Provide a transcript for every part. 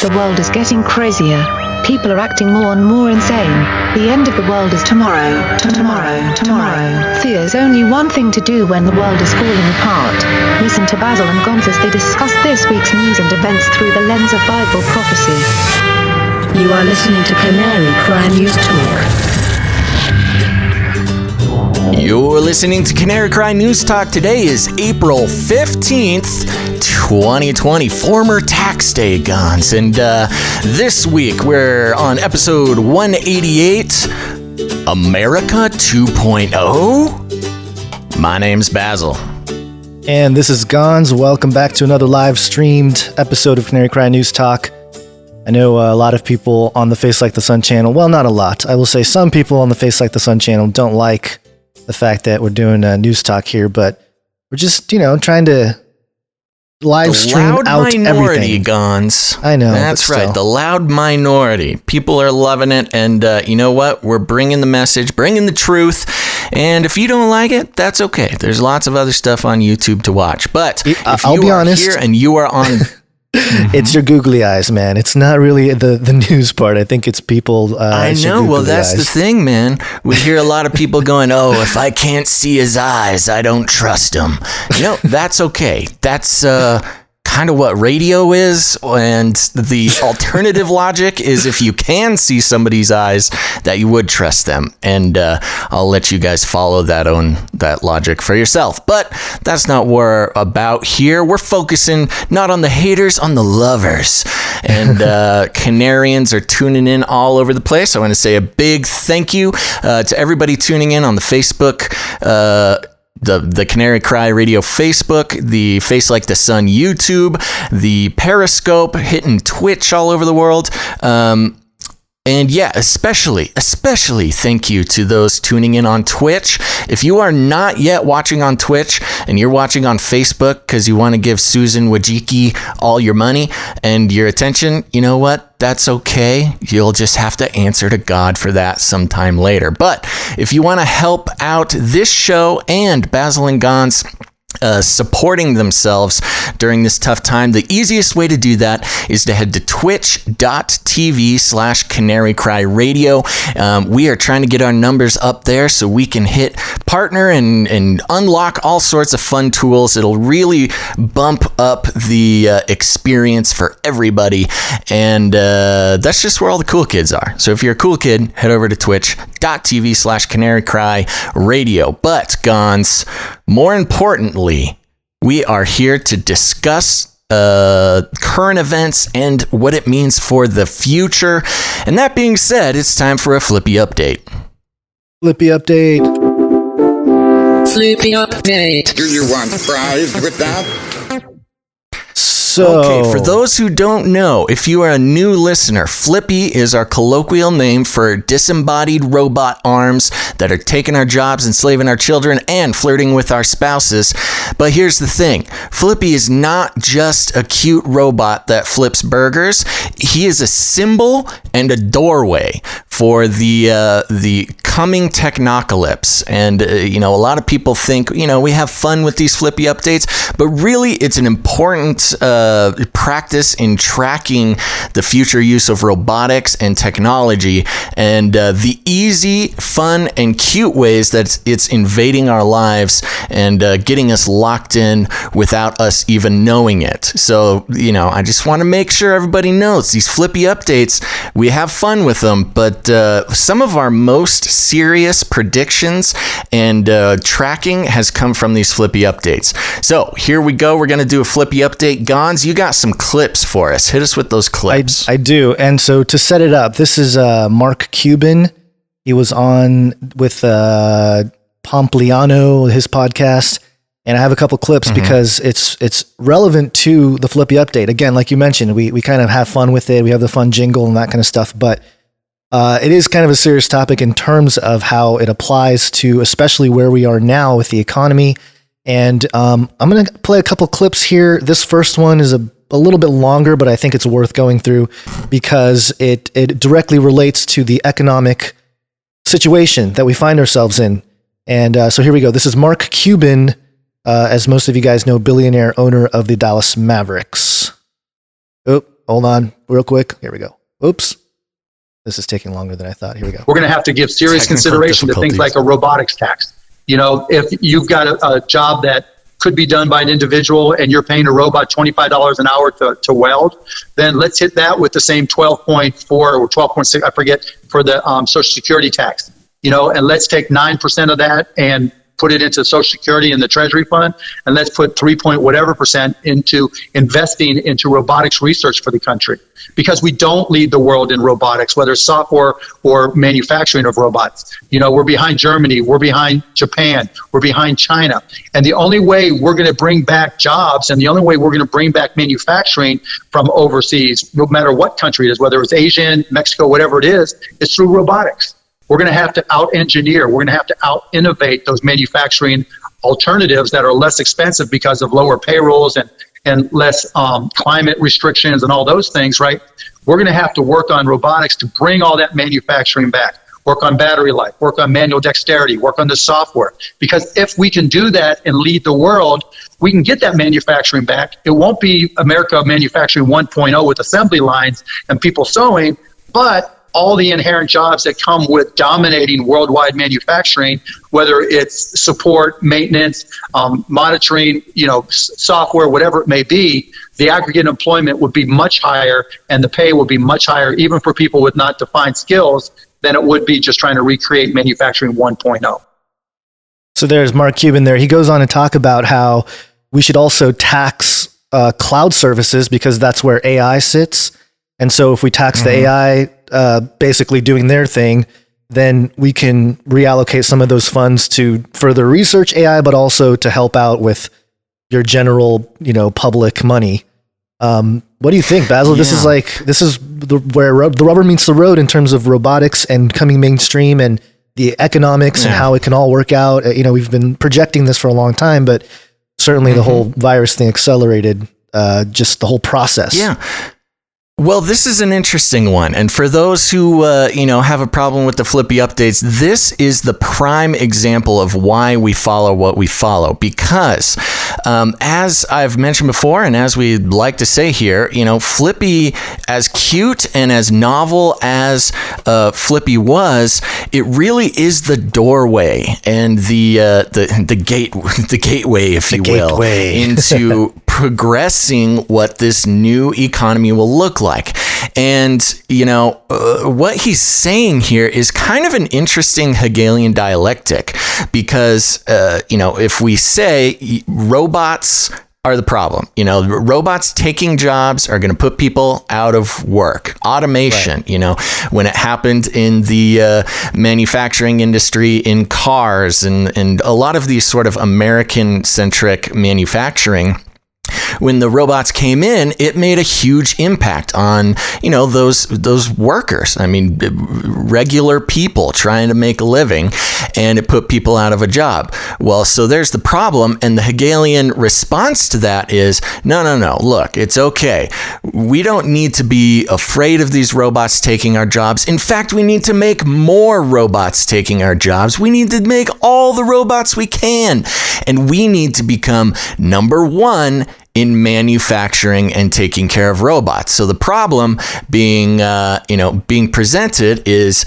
The world is getting crazier. People are acting more and more insane. The end of the world is tomorrow. Tomorrow. There's only one thing to do when the world is falling apart. Listen to Basil and Gonz as they discuss this week's news and events through the lens of Bible prophecy. You are listening to Canary Cry News Talk. You're listening to Canary Cry News Talk. Today is April 15th, 2020, former tax day, Gonz. And this week we're on episode 188, America 2.0. My name's Basil. And this is Gonz. Welcome back to another live streamed episode of Canary Cry News Talk. I know a lot of people on the Face Like the Sun channel, well, not a lot. I will say some people on the Face Like the Sun channel don't like the fact that we're doing news talk here, but we're just, trying to live stream out everything. Gonz. I know. That's right. The loud minority. People are loving it. And you know what? We're bringing the message, bringing the truth. And if you don't like it, that's okay. There's lots of other stuff on YouTube to watch. But if I'll you be are honest, here and you are on... It's your googly eyes, man. It's not really the news part. I think it's people. I know. Well, that's the thing, man. We hear a lot of people going, "Oh, if I can't see his eyes, I don't trust him." That's okay. That's kind of what radio is, and the alternative logic is if you can see somebody's eyes, that you would trust them. And I'll let you guys follow that logic for yourself. But that's not what we're about here. We're focusing not on the haters, on the lovers. And Canarians are tuning in all over the place. I want to say a big thank you to everybody tuning in on the Facebook, the Canary Cry Radio Facebook, the Face Like the Sun YouTube, the Periscope, hitting Twitch all over the world. And yeah, especially thank you to those tuning in on Twitch. If you are not yet watching on Twitch and you're watching on Facebook because you want to give Susan Wojcicki all your money and your attention, you know what? That's okay. You'll just have to answer to God for that sometime later. But if you want to help out this show and Basil and Gonz supporting themselves during this tough time, the easiest way to do that is to head to twitch.tv/Canary Cry Radio. We are trying to get our numbers up there so we can hit partner and unlock all sorts of fun tools. It'll really bump up the experience for everybody. And that's just where all the cool kids are. So if you're a cool kid, head over to twitch.tv/Canary Cry Radio. But Gonz, more importantly, we are here to discuss current events and what it means for the future. And that being said, it's time for a Flippy Update. Flippy Update. Flippy Update. Do you want fries with that? Okay, for those who don't know, if you are a new listener, Flippy is our colloquial name for disembodied robot arms that are taking our jobs, enslaving our children, and flirting with our spouses. But here's the thing. Flippy is not just a cute robot that flips burgers. He is a symbol and a doorway for the coming technocalypse. And, a lot of people think, we have fun with these Flippy updates, but really it's an important practice in tracking the future use of robotics and technology and the easy, fun, and cute ways that it's invading our lives and getting us locked in without us even knowing it. So, I just want to make sure everybody knows these Flippy updates, we have fun with them, but some of our most serious predictions and tracking has come from these Flippy updates. So here we go. We're going to do a Flippy update. Gonz, you got some clips for us. Hit us with those clips. I do. And so to set it up, this is Mark Cuban. He was on with Pompliano, his podcast. And I have a couple clips because it's relevant to the Flippy update. Again, like you mentioned, we kind of have fun with it. We have the fun jingle and that kind of stuff. But it is kind of a serious topic in terms of how it applies to especially where we are now with the economy. And I'm going to play a couple clips here. This first one is a little bit longer, but I think it's worth going through because it directly relates to the economic situation that we find ourselves in. And so here we go. This is Mark Cuban, as most of you guys know, billionaire owner of the Dallas Mavericks. Oh, Hold on, real quick. Here we go. Oops. This is taking longer than I thought. Here we go. We're going to have to give serious consideration to things like a robotics tax. You know, if you've got a job that could be done by an individual and you're paying a robot $25 an hour to weld, then let's hit that with the same 12.4 or 12.6, I forget, for the Social Security tax. You know, and let's take 9% of that and put it into Social Security and the Treasury Fund, and let's put 3% into investing into robotics research for the country. Because we don't lead the world in robotics, whether it's software or manufacturing of robots. You know, we're behind Germany, we're behind Japan, we're behind China. And the only way we're going to bring back jobs and the only way we're going to bring back manufacturing from overseas, no matter what country it is, whether it's Asian, Mexico, whatever it is through robotics. We're going to have to out-engineer. We're going to have to out-innovate those manufacturing alternatives that are less expensive because of lower payrolls and less climate restrictions and all those things, right? We're going to have to work on robotics to bring all that manufacturing back, work on battery life, work on manual dexterity, work on the software. Because if we can do that and lead the world, we can get that manufacturing back. It won't be America Manufacturing 1.0 with assembly lines and people sewing, but all the inherent jobs that come with dominating worldwide manufacturing, whether it's support, maintenance, monitoring, you know, software, whatever it may be, the aggregate employment would be much higher and the pay would be much higher, even for people with not defined skills, than it would be just trying to recreate manufacturing 1.0. So there's Mark Cuban there. He goes on to talk about how we should also tax cloud services because that's where AI sits. And so if we tax the AI basically doing their thing, then we can reallocate some of those funds to further research AI, but also to help out with your general, you know, public money. What do you think, Basil? Yeah. This is where the rubber meets the road in terms of robotics and coming mainstream and the economics and how it can all work out. You know, we've been projecting this for a long time, but certainly the whole virus thing accelerated just the whole process. Yeah. Well, this is an interesting one. And for those who, have a problem with the Flippy updates, this is the prime example of why we follow what we follow. Because as I've mentioned before, and as we like to say here, you know, Flippy, as cute and as novel as Flippy was, it really is the doorway and the gateway, if you will, into progressing what this new economy will look like. And, you know, what he's saying here is kind of an interesting Hegelian dialectic because, if we say robots are the problem, you know, robots taking jobs are going to put people out of work. Automation, right. You know, when it happened in the manufacturing industry, in cars and a lot of these sort of American-centric manufacturing, when the robots came in, it made a huge impact on, you know, those workers. I mean, regular people trying to make a living, and it put people out of a job. Well, so there's the problem, and the Hegelian response to that is, no, look, it's okay. We don't need to be afraid of these robots taking our jobs. In fact, we need to make more robots taking our jobs. We need to make all the robots we can, and we need to become number one in manufacturing and taking care of robots. So the problem being presented is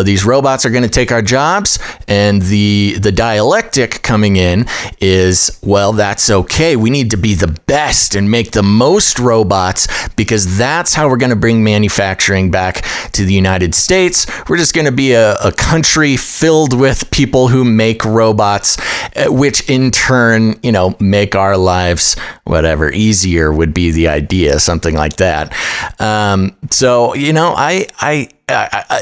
these robots are going to take our jobs, and the dialectic coming in is, well, that's okay. We need to be the best and make the most robots because that's how we're going to bring manufacturing back to the United States. We're just going to be a country filled with people who make robots, which in turn, you know, make our lives whatever easier would be the idea, something like that. So, you know, I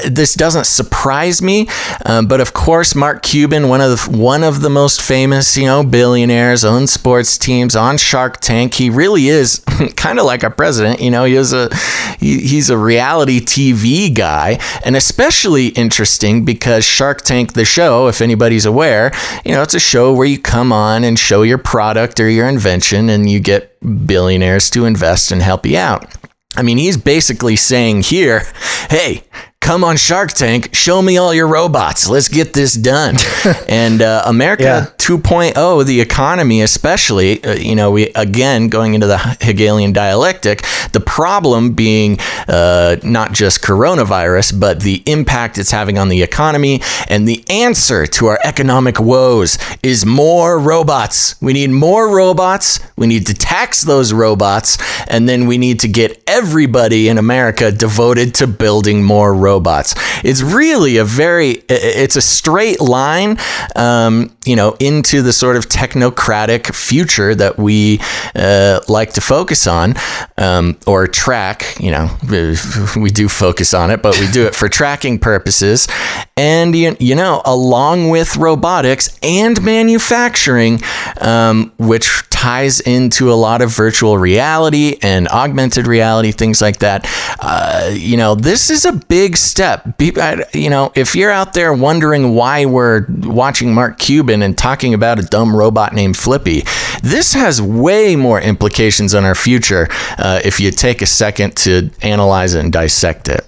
this doesn't surprise me, but of course, Mark Cuban, one of the most famous, you know, billionaires, owns sports teams, on Shark Tank. He really is kind of like our president. You know, he's a reality TV guy, and especially interesting because Shark Tank, the show, if anybody's aware, you know, it's a show where you come on and show your product or your invention, and you get billionaires to invest and help you out. I mean, he's basically saying here, hey, come on Shark Tank, show me all your robots. Let's get this done. And America 2.0, the economy especially, we again going into the Hegelian dialectic, the problem being not just coronavirus, but the impact it's having on the economy. And the answer to our economic woes is more robots. We need more robots. We need to tax those robots. And then we need to get everybody in America devoted to building more robots. It's really it's a straight line, into the sort of technocratic future that we like to focus on, or track. We do focus on it, but we do it for tracking purposes. And, along with robotics and manufacturing, which ties into a lot of virtual reality and augmented reality, things like that. This is a big step. If you're out there wondering why we're watching Mark Cuban and talking about a dumb robot named Flippy, this has way more implications on our future if you take a second to analyze it and dissect it.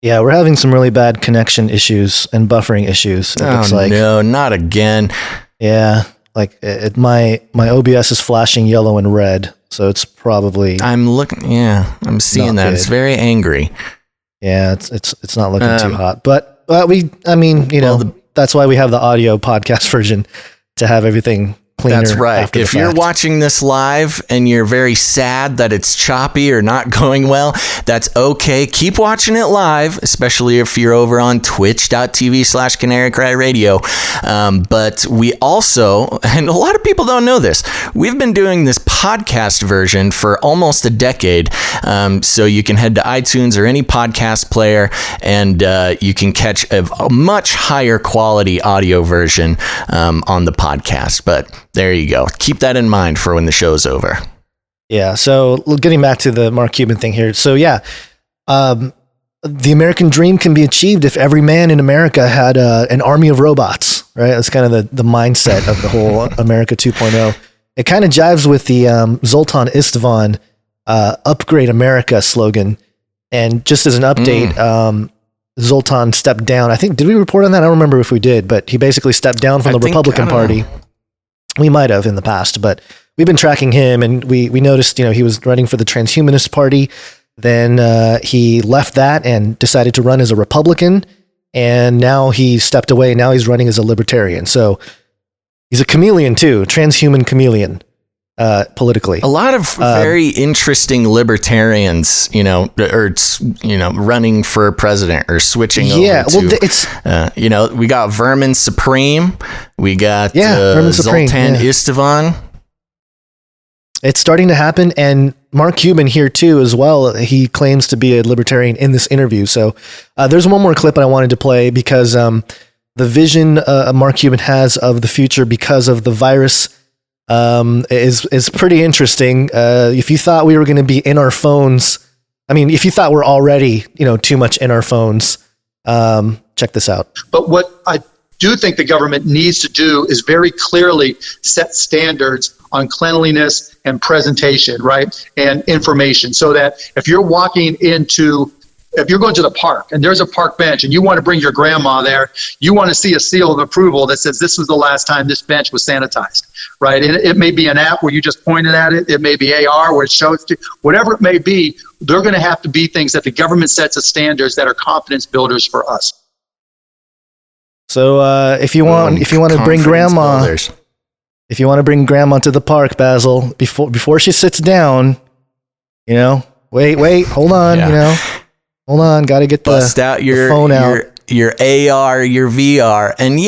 Yeah, we're having some really bad connection issues and buffering issues. It looks like. No, not again. Yeah, like my OBS is flashing yellow and red, so it's probably. I'm seeing that. Good. It's very angry. Yeah, it's not looking too hot, but that's why we have the audio podcast version to have everything cleaner. That's right. If you're watching this live and you're very sad that it's choppy or not going well, that's okay. Keep watching it live, especially if you're over on twitch.tv/Canary Cry Radio. But we also, and a lot of people don't know this, we've been doing this podcast version for almost a decade. So you can head to iTunes or any podcast player and you can catch a much higher quality audio version on the podcast. But there you go. Keep that in mind for when the show's over. Yeah. So getting back to the Mark Cuban thing here. So yeah, the American dream can be achieved if every man in America had an army of robots, right? That's kind of the mindset of the whole America 2.0. It kind of jives with the Zoltan Istvan Upgrade America slogan. And just as an update, Zoltan stepped down. I think, did we report on that? I don't remember if we did, but he basically stepped down from the Republican Party. We might have in the past, but we've been tracking him, and we noticed, he was running for the Transhumanist Party. Then he left that and decided to run as a Republican, and now he stepped away. Now he's running as a Libertarian. So he's a chameleon too, transhuman chameleon, politically. A lot of very interesting libertarians, running for president or switching over to, we got Vermin Supreme, we got Zoltan Istvan. It's starting to happen, and Mark Cuban here too as well. He claims to be a libertarian in this interview. So there's one more clip I wanted to play because the vision Mark Cuban has of the future because of the virus is pretty interesting. If you thought we were going to be in our phones, if you thought we're already, too much in our phones, check this out. But what I do think the government needs to do is very clearly set standards on cleanliness and presentation, right? And information, so that if you're going to the park and there's a park bench and you want to bring your grandma there, you want to see a seal of approval that says this was the last time this bench was sanitized, right? And it may be an app where you just pointed at it. It may be AR where it shows to whatever it may be. They're going to have to be things that the government sets as standards that are confidence builders for us. So if you want to bring grandma, if you want to bring grandma to the park, Basil, before she sits down, wait, hold on, hold on, got to get bust out the phone out. Your AR, your VR. And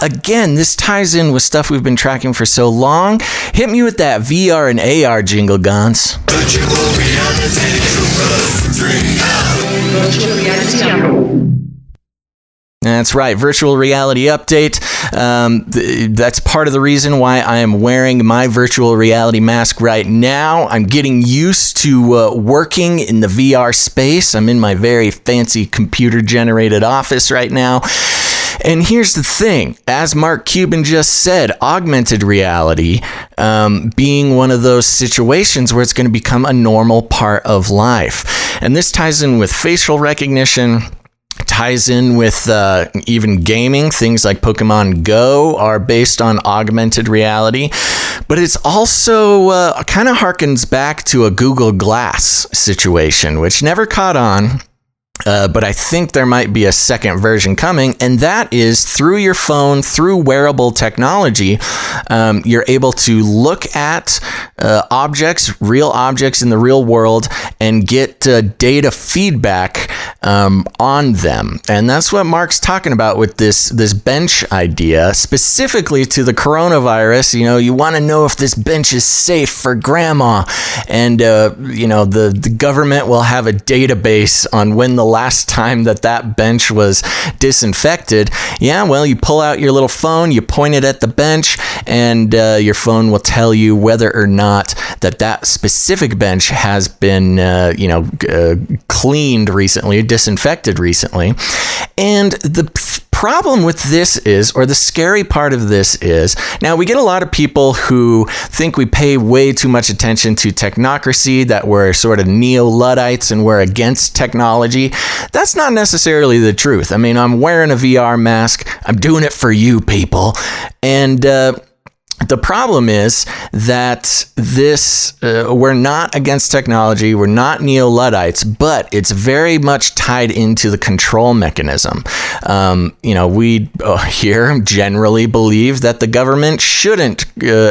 again, this ties in with stuff we've been tracking for so long. Hit me with that VR and AR jingle, Gons. That's right, virtual reality update. That's part of the reason why I am wearing my virtual reality mask right now. I'm getting used to working in the VR space. I'm in my very fancy computer-generated office right now. And here's the thing, as Mark Cuban just said, augmented reality being one of those situations where it's going to become a normal part of life. And this ties in with facial recognition, ties in with even gaming. Things like Pokemon Go are based on augmented reality. But it's also kind of harkens back to a Google Glass situation, which never caught on. But I think there might be a second version coming, and that is through your phone, through wearable technology, you're able to look at real objects in the real world, and get data feedback on them. And that's what Mark's talking about with this bench idea, specifically to the coronavirus. You want to know if this bench is safe for grandma, and the government will have a database on when the last time that bench was disinfected. Yeah, well, you pull out your little phone, you point it at the bench, and your phone will tell you whether or not that specific bench has been cleaned recently, disinfected recently. And the problem with this is, or the scary part of this is, now we get a lot of people who think we pay way too much attention to technocracy, that we're sort of neo-Luddites and we're against technology. That's not necessarily the truth. I mean, I'm wearing a VR mask. I'm doing it for you people. And the problem is that we're not against technology, we're not neo-Luddites, but it's very much tied into the control mechanism. We here generally believe that the government shouldn't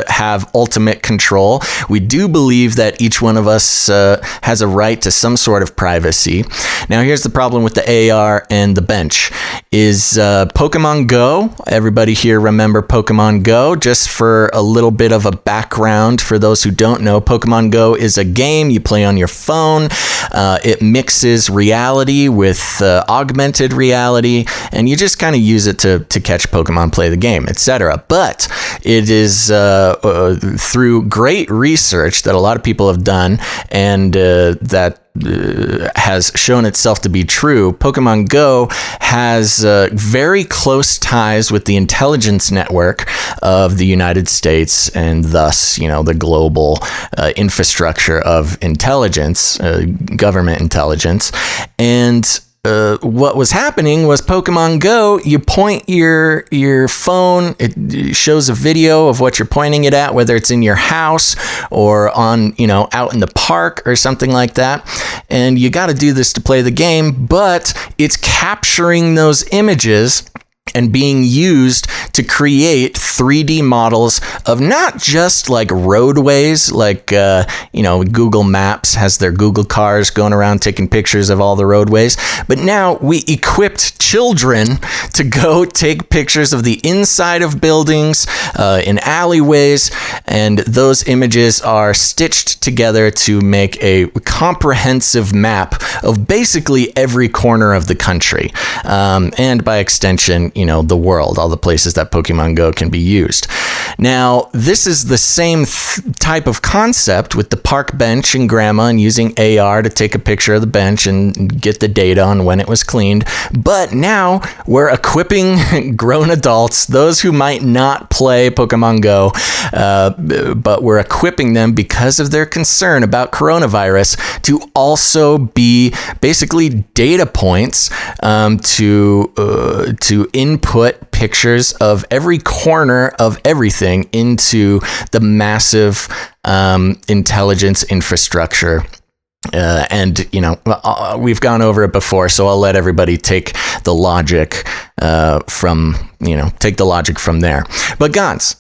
have ultimate control. We do believe that each one of us has a right to some sort of privacy. Now, here's the problem with the AR and the bench is Pokemon Go. Everybody here remember Pokemon Go? Just for a little bit of a background for those who don't know, Pokemon Go is a game you play on your phone. It mixes reality with augmented reality, and you just kind of use it to catch Pokemon, play the game, etc. But it is through great research that a lot of people have done, and that has shown itself to be true. Pokemon Go has very close ties with the intelligence network of the United States, and thus, the global infrastructure of intelligence, government intelligence. And what was happening was Pokemon Go, you point your phone, it shows a video of what you're pointing it at, whether it's in your house or on, out in the park or something like that. And you got to do this to play the game, but it's capturing those images and being used to create 3D models of not just like roadways, like, Google Maps has their Google cars going around taking pictures of all the roadways. But now we equipped children to go take pictures of the inside of buildings, in alleyways, and those images are stitched together to make a comprehensive map of basically every corner of the country. And by extension, the world, all the places that Pokemon Go can be used. Now, this is the same type of concept with the park bench and grandma, and using AR to take a picture of the bench and get the data on when it was cleaned. But now we're equipping grown adults, those who might not play Pokemon Go, but we're equipping them because of their concern about coronavirus to also be basically data points to input pictures of every corner of everything into the massive intelligence infrastructure. And we've gone over it before, so I'll let everybody take the logic from there. But Gans,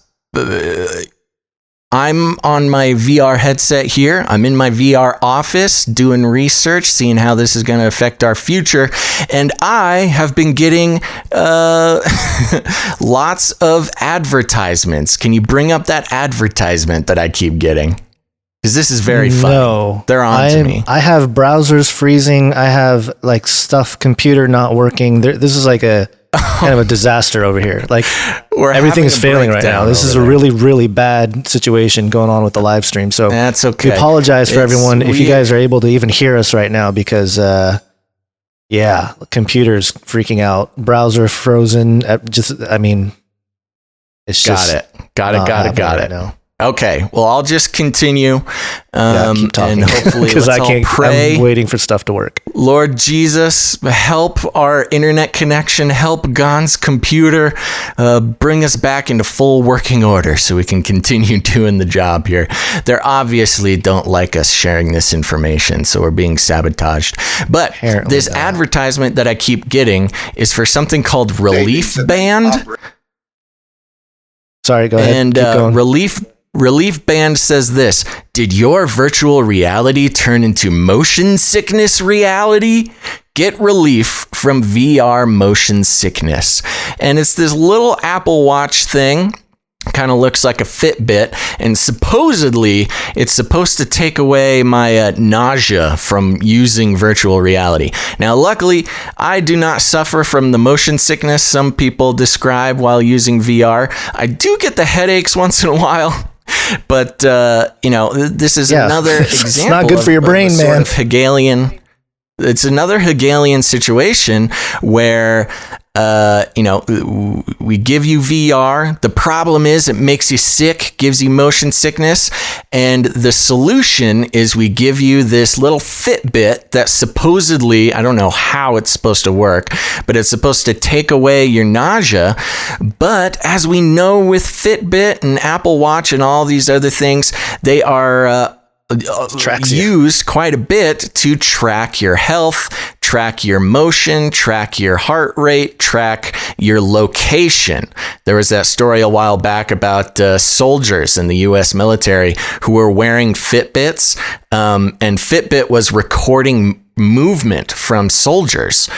I'm on my VR headset here. I'm in my VR office doing research, seeing how this is going to affect our future. And I have been getting lots of advertisements. Can you bring up that advertisement that I keep getting? Because this is very fun. No. They're on to me. I have browsers freezing. I have computer not working. This is like a kind of a disaster over here. Like everything is failing right now. This is a really, really bad situation going on with the live stream. So that's okay. We apologize for everyone if you guys are able to even hear us right now, because computer's freaking out, browser frozen. It's just, got it. Right now. Okay, well, I'll just continue. Keep talking. And hopefully, because let's I all can't. pray. I'm waiting for stuff to work. Lord Jesus, help our internet connection, help Gon's computer, bring us back into full working order so we can continue doing the job here. They obviously don't like us sharing this information, so we're being sabotaged. But Apparently this not. advertisement that I keep getting is for something called Relief Band. Sorry, go ahead. And Keep going. Relief Band says this: did your virtual reality turn into motion sickness reality? Get relief from VR motion sickness. And it's this little Apple Watch thing. Kind of looks like a Fitbit, and supposedly it's supposed to take away my nausea from using virtual reality. Now, luckily, I do not suffer from the motion sickness some people describe while using VR. I do get the headaches once in a while. But, this is another example. It's not good for your brain, sort man. of Hegelian. It's another Hegelian situation where, we give you VR. The problem is it makes you sick, gives you motion sickness. And the solution is we give you this little Fitbit that supposedly, I don't know how it's supposed to work, but it's supposed to take away your nausea. But as we know with Fitbit and Apple Watch and all these other things, they are used quite a bit to track your health, track your motion, track your heart rate, track your location. There was that story a while back about soldiers in the U.S. military who were wearing Fitbits, and Fitbit was recording movement from soldiers,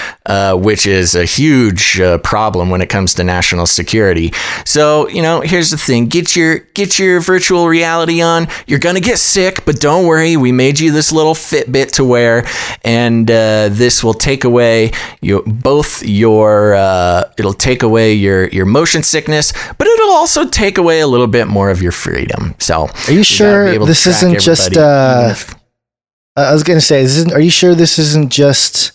which is a huge problem when it comes to national security. So, here's the thing. Get your virtual reality on. You're going to get sick, but don't worry. We made you this little Fitbit to wear, and this will take away it'll take away your motion sickness, but it'll also take away a little bit more of your freedom. So, are you sure this isn't just I was going to say, are you sure this isn't just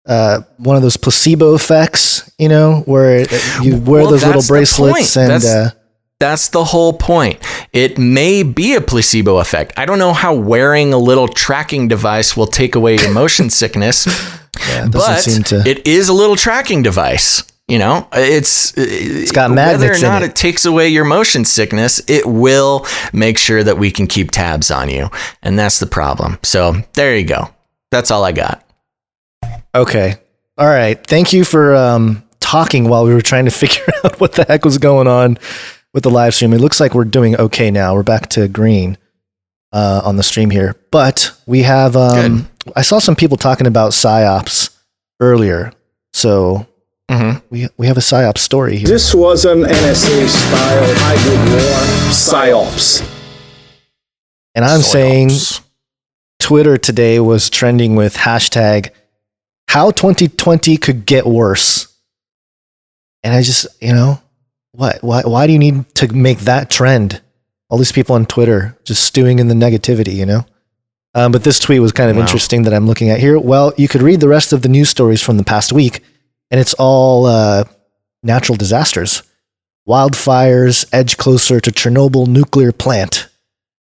one of those placebo effects, where you wear those little bracelets and... That's the whole point. It may be a placebo effect. I don't know how wearing a little tracking device will take away your motion sickness, but it is a little tracking device. It's got magnets whether or not in it. It takes away your motion sickness, it will make sure that we can keep tabs on you. And that's the problem. So there you go. That's all I got. Okay. All right. Thank you for talking while we were trying to figure out what the heck was going on with the live stream. It looks like we're doing okay now. We're back to green on the stream here. But we have, I saw some people talking about PSYOPs earlier. So... Mm-hmm. We have a PSYOPs story here. This was an NSA-style hybrid war PSYOPs. And I'm saying Twitter today was trending with hashtag how 2020 could get worse. And I just, why do you need to make that trend? All these people on Twitter just stewing in the negativity, But this tweet was kind of interesting that I'm looking at here. Well, you could read the rest of the news stories from the past week. And it's all natural disasters. Wildfires edge closer to Chernobyl nuclear plant.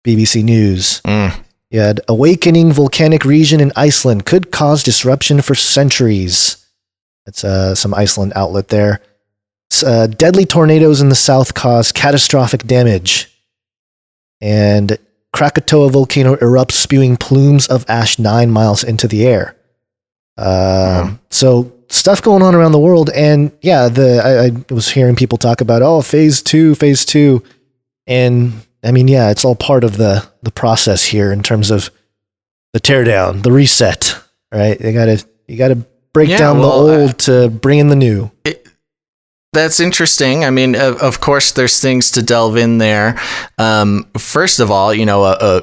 BBC News. You had awakening volcanic region in Iceland could cause disruption for centuries. That's some Iceland outlet there. Deadly tornadoes in the south cause catastrophic damage. And Krakatoa volcano erupts, spewing plumes of ash 9 miles into the air. So stuff going on around the world. And yeah, I was hearing people talk about, phase two. And I mean, yeah, it's all part of the process here in terms of the teardown, the reset, right? You gotta break down the old to bring in the new. That's interesting. I mean, of course, there's things to delve in there. First of all,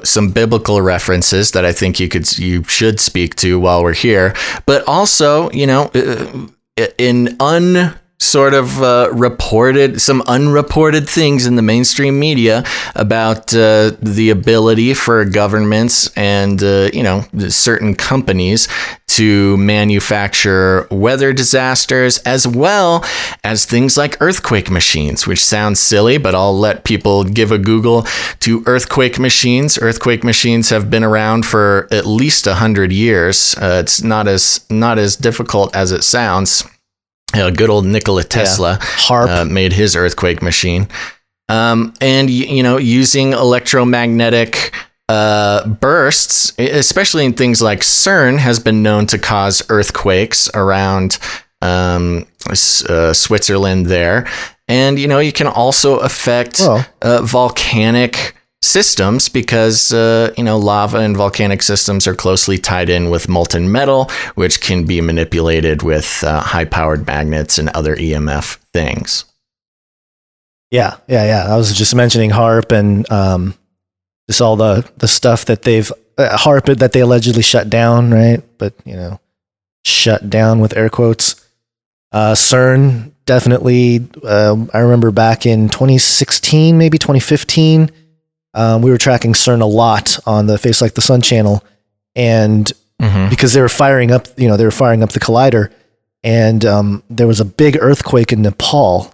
some biblical references that I think you should speak to while we're here. But also, in sort of reported some unreported things in the mainstream media about the ability for governments and certain companies to manufacture weather disasters, as well as things like earthquake machines, which sounds silly, but I'll let people give a Google to earthquake machines. Earthquake machines have been around for at least 100 years. It's not as difficult as it sounds. Good old Nikola Tesla made his earthquake machine. And using electromagnetic bursts, especially in things like CERN, has been known to cause earthquakes around Switzerland there. And, you can also affect volcanic systems because, lava and volcanic systems are closely tied in with molten metal, which can be manipulated with high-powered magnets and other EMF things. Yeah. I was just mentioning HAARP and just all the stuff that they've HAARP that they allegedly shut down, right? But shut down with air quotes. CERN definitely. I remember back in 2016, maybe 2015, we were tracking CERN a lot on the Face Like the Sun channel, and because they were firing up the collider, and there was a big earthquake in Nepal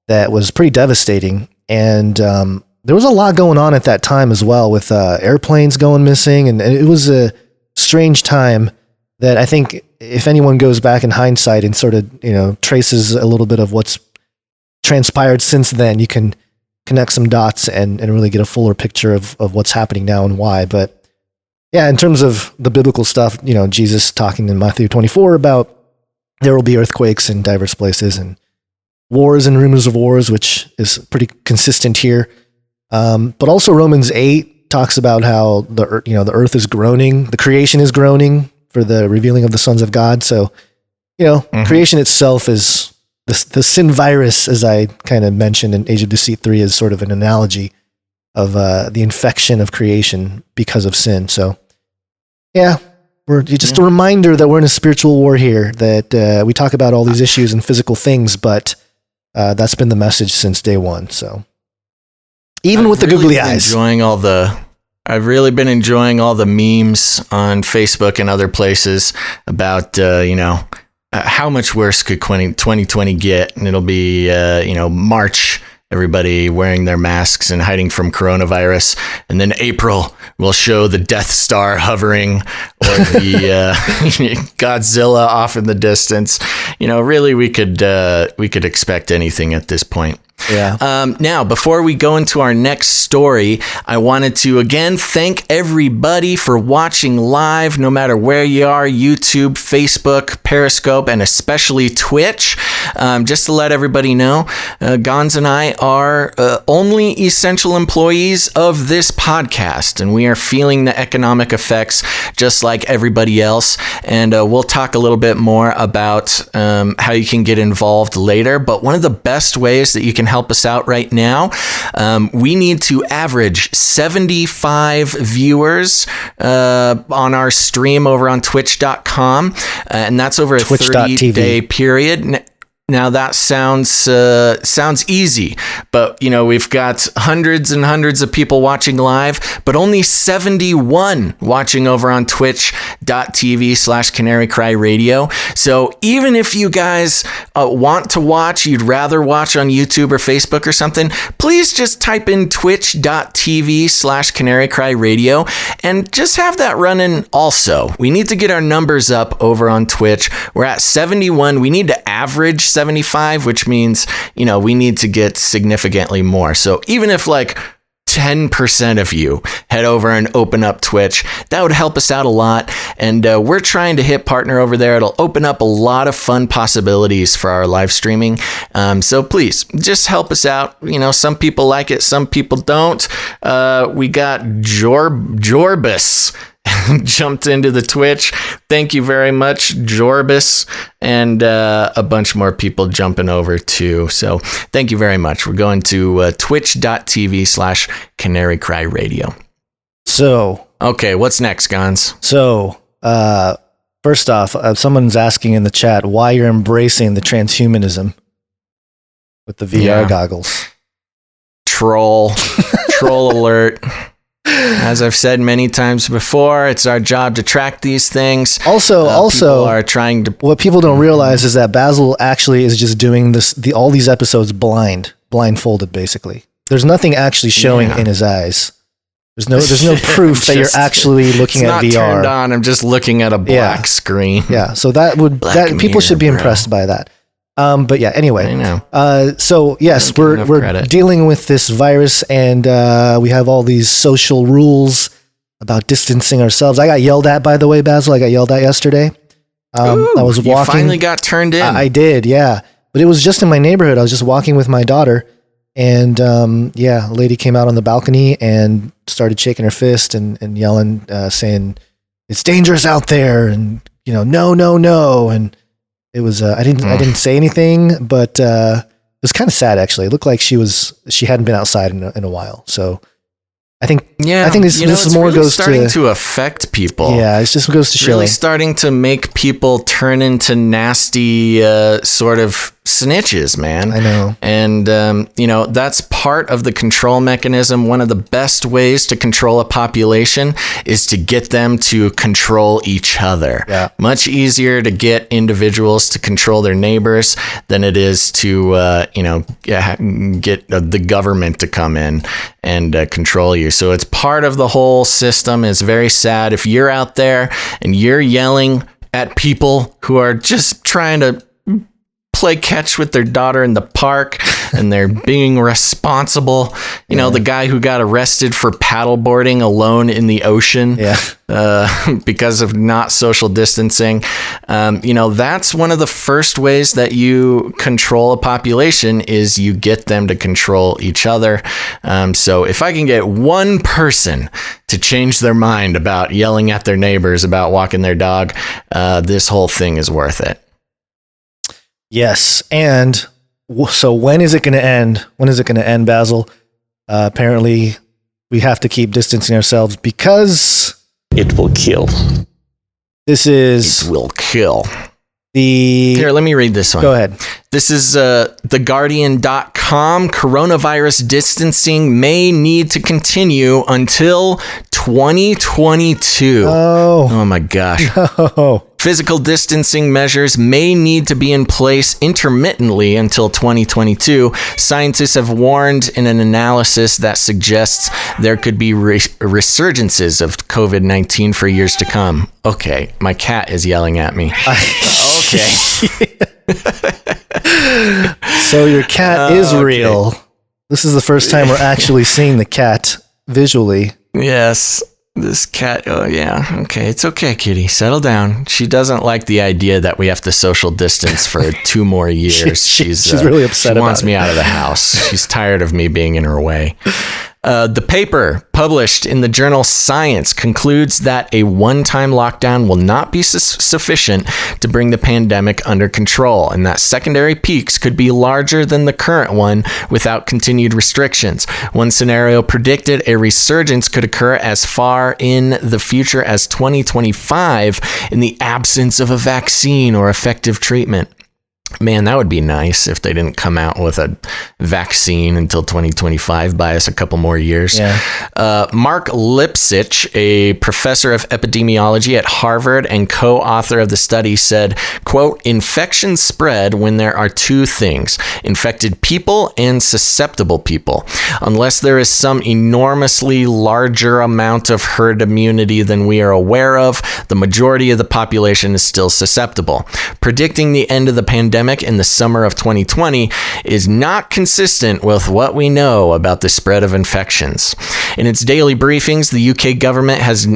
that was pretty devastating, and there was a lot going on at that time as well, with airplanes going missing, and it was a strange time that I think if anyone goes back in hindsight and sort of traces a little bit of what's transpired since then, you can connect some dots and really get a fuller picture of what's happening now and why. But yeah, in terms of the biblical stuff, Jesus talking in Matthew 24 about there will be earthquakes in diverse places and wars and rumors of wars, which is pretty consistent here. But also Romans 8 talks about how the earth is groaning, the creation is groaning for the revealing of the sons of God. So, creation itself is the sin virus, as I kind of mentioned in Age of Deceit 3, is sort of an analogy of the infection of creation because of sin. So, yeah, we're just a reminder that we're in a spiritual war here, that we talk about all these issues and physical things, but that's been the message since day one. So, even with the googly eyes. I've really been enjoying all the memes on Facebook and other places about, how much worse could 2020 get? And it'll be, March, everybody wearing their masks and hiding from coronavirus. And then April will show the Death Star hovering or the Godzilla off in the distance. Really, we could expect anything at this point. Yeah. Now, before we go into our next story, I wanted to again thank everybody for watching live, no matter where you are, YouTube, Facebook, Periscope, and especially Twitch. Just to let everybody know, Gonz and I are only essential employees of this podcast, and we are feeling the economic effects just like everybody else. And we'll talk a little bit more about how you can get involved later. But one of the best ways that you can help us out right now, we need to average 75 viewers on our stream over on twitch.com, and that's over a 30-day period. Now that sounds easy, but we've got hundreds and hundreds of people watching live, but only 71 watching over on twitch.tv/Canary Cry Radio. So even if you guys want to watch, you'd rather watch on YouTube or Facebook or something, please just type in twitch.tv/Canary Cry Radio and just have that running also. We need to get our numbers up over on Twitch. We're at 71. We need to average 75, which means, we need to get significantly more. So even if 10% of you head over and open up Twitch, that would help us out a lot. And we're trying to hit partner over there. It'll open up a lot of fun possibilities for our live streaming. So please just help us out. Some people like it, some people don't. We got Jorbus jumped into the Twitch. Thank you very much, Jorbus, and a bunch more people jumping over too. So thank you very much. We're going to twitch.tv/Canary Cry Radio. So, okay, what's next, Gonz? So, first off, someone's asking in the chat why you're embracing the transhumanism. with the VR Yeah. goggles. Troll alert. As I've said many times before, it's our job to track these things. Also, people are trying to. what people don't realize is that Basil actually is just doing all these episodes blindfolded, basically. There's nothing actually showing in his eyes. There's no proof that you're actually looking at VR. It's not turned on. I'm just looking at a black screen. Yeah, so people should be impressed by that. But yeah, anyway. I know. So yes, we're dealing with this virus, and we have all these social rules about distancing ourselves. I got yelled at, by the way, Basil. I got yelled at yesterday. I was walking. You finally got turned in. I did, yeah. But it was just in my neighborhood. I was just walking with my daughter, and a lady came out on the balcony and started shaking her fist and yelling, saying, "It's dangerous out there," and no, and it was I didn't say anything, but it was kind of sad actually. It looked like she hadn't been outside in a while. So I think this more really goes starting to affect people. Yeah, it just goes to show. Really starting to make people turn into nasty sort of snitches, man. I know. And that's part of the control mechanism. One of the best ways to control a population is to get them to control each other. Yeah. Much easier to get individuals to control their neighbors than it is to get the government to come in and control you. So it's part of the whole system. It's very sad. If you're out there and you're yelling at people who are just trying to play catch with their daughter in the park and they're being responsible, the guy who got arrested for paddleboarding alone in the ocean because of not social distancing, that's one of the first ways that you control a population is you get them to control each other. So if I can get one person to change their mind about yelling at their neighbors about walking their dog, this whole thing is worth it. Yes, and so when is it going to end? When is it going to end, Basil? Apparently, we have to keep distancing ourselves because it will kill. It will kill. Here, let me read this one. Go ahead. This is TheGuardian.com. Coronavirus distancing may need to continue until 2022. Oh my gosh. No. Physical distancing measures may need to be in place intermittently until 2022. Scientists have warned in an analysis that suggests there could be resurgences of COVID-19 for years to come. Okay, my cat is yelling at me. Okay. So your cat is real. This is the first time we're actually seeing the cat visually. Yes. This cat, oh yeah, okay, it's okay, kitty, settle down. She doesn't like the idea that we have to social distance for 2 more years. She's really upset about it. She wants me out of the house. She's tired of me being in her way. The paper published in the journal Science concludes that a one-time lockdown will not be sufficient to bring the pandemic under control, and that secondary peaks could be larger than the current one without continued restrictions. One scenario predicted a resurgence could occur as far in the future as 2025 in the absence of a vaccine or effective treatment. Man, that would be nice if they didn't come out with a vaccine until 2025, buy us a couple more years. Yeah. Mark Lipsitch, a professor of epidemiology at Harvard and co-author of the study, said, quote, infections spread when there are 2 things, infected people and susceptible people. Unless there is some enormously larger amount of herd immunity than we are aware of, the majority of the population is still susceptible. Predicting the end of the pandemic in the summer of 2020 is not consistent with what we know about the spread of infections. In its daily briefings, the UK government has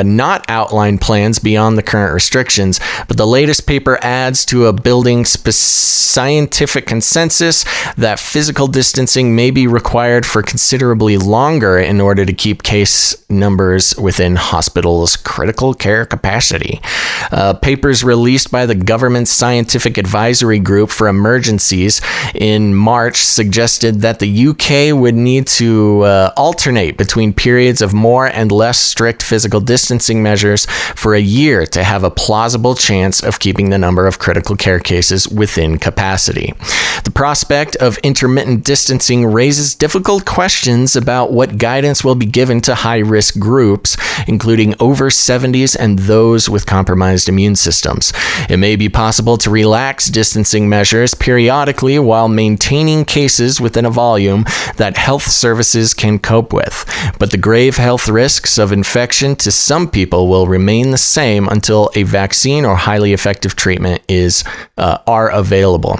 not outlined plans beyond the current restrictions, but the latest paper adds to a building scientific consensus that physical distancing may be required for considerably longer in order to keep case numbers within hospitals' critical care capacity. Papers released by the government's Scientific Advisory advisory group for emergencies in March suggested that the UK would need to alternate between periods of more and less strict physical distancing measures for a year to have a plausible chance of keeping the number of critical care cases within capacity. The prospect of intermittent distancing raises difficult questions about what guidance will be given to high-risk groups, including over 70s and those with compromised immune systems. It may be possible to relax distancing measures periodically while maintaining cases within a volume that health services can cope with, but the grave health risks of infection to some people will remain the same until a vaccine or highly effective treatment are available.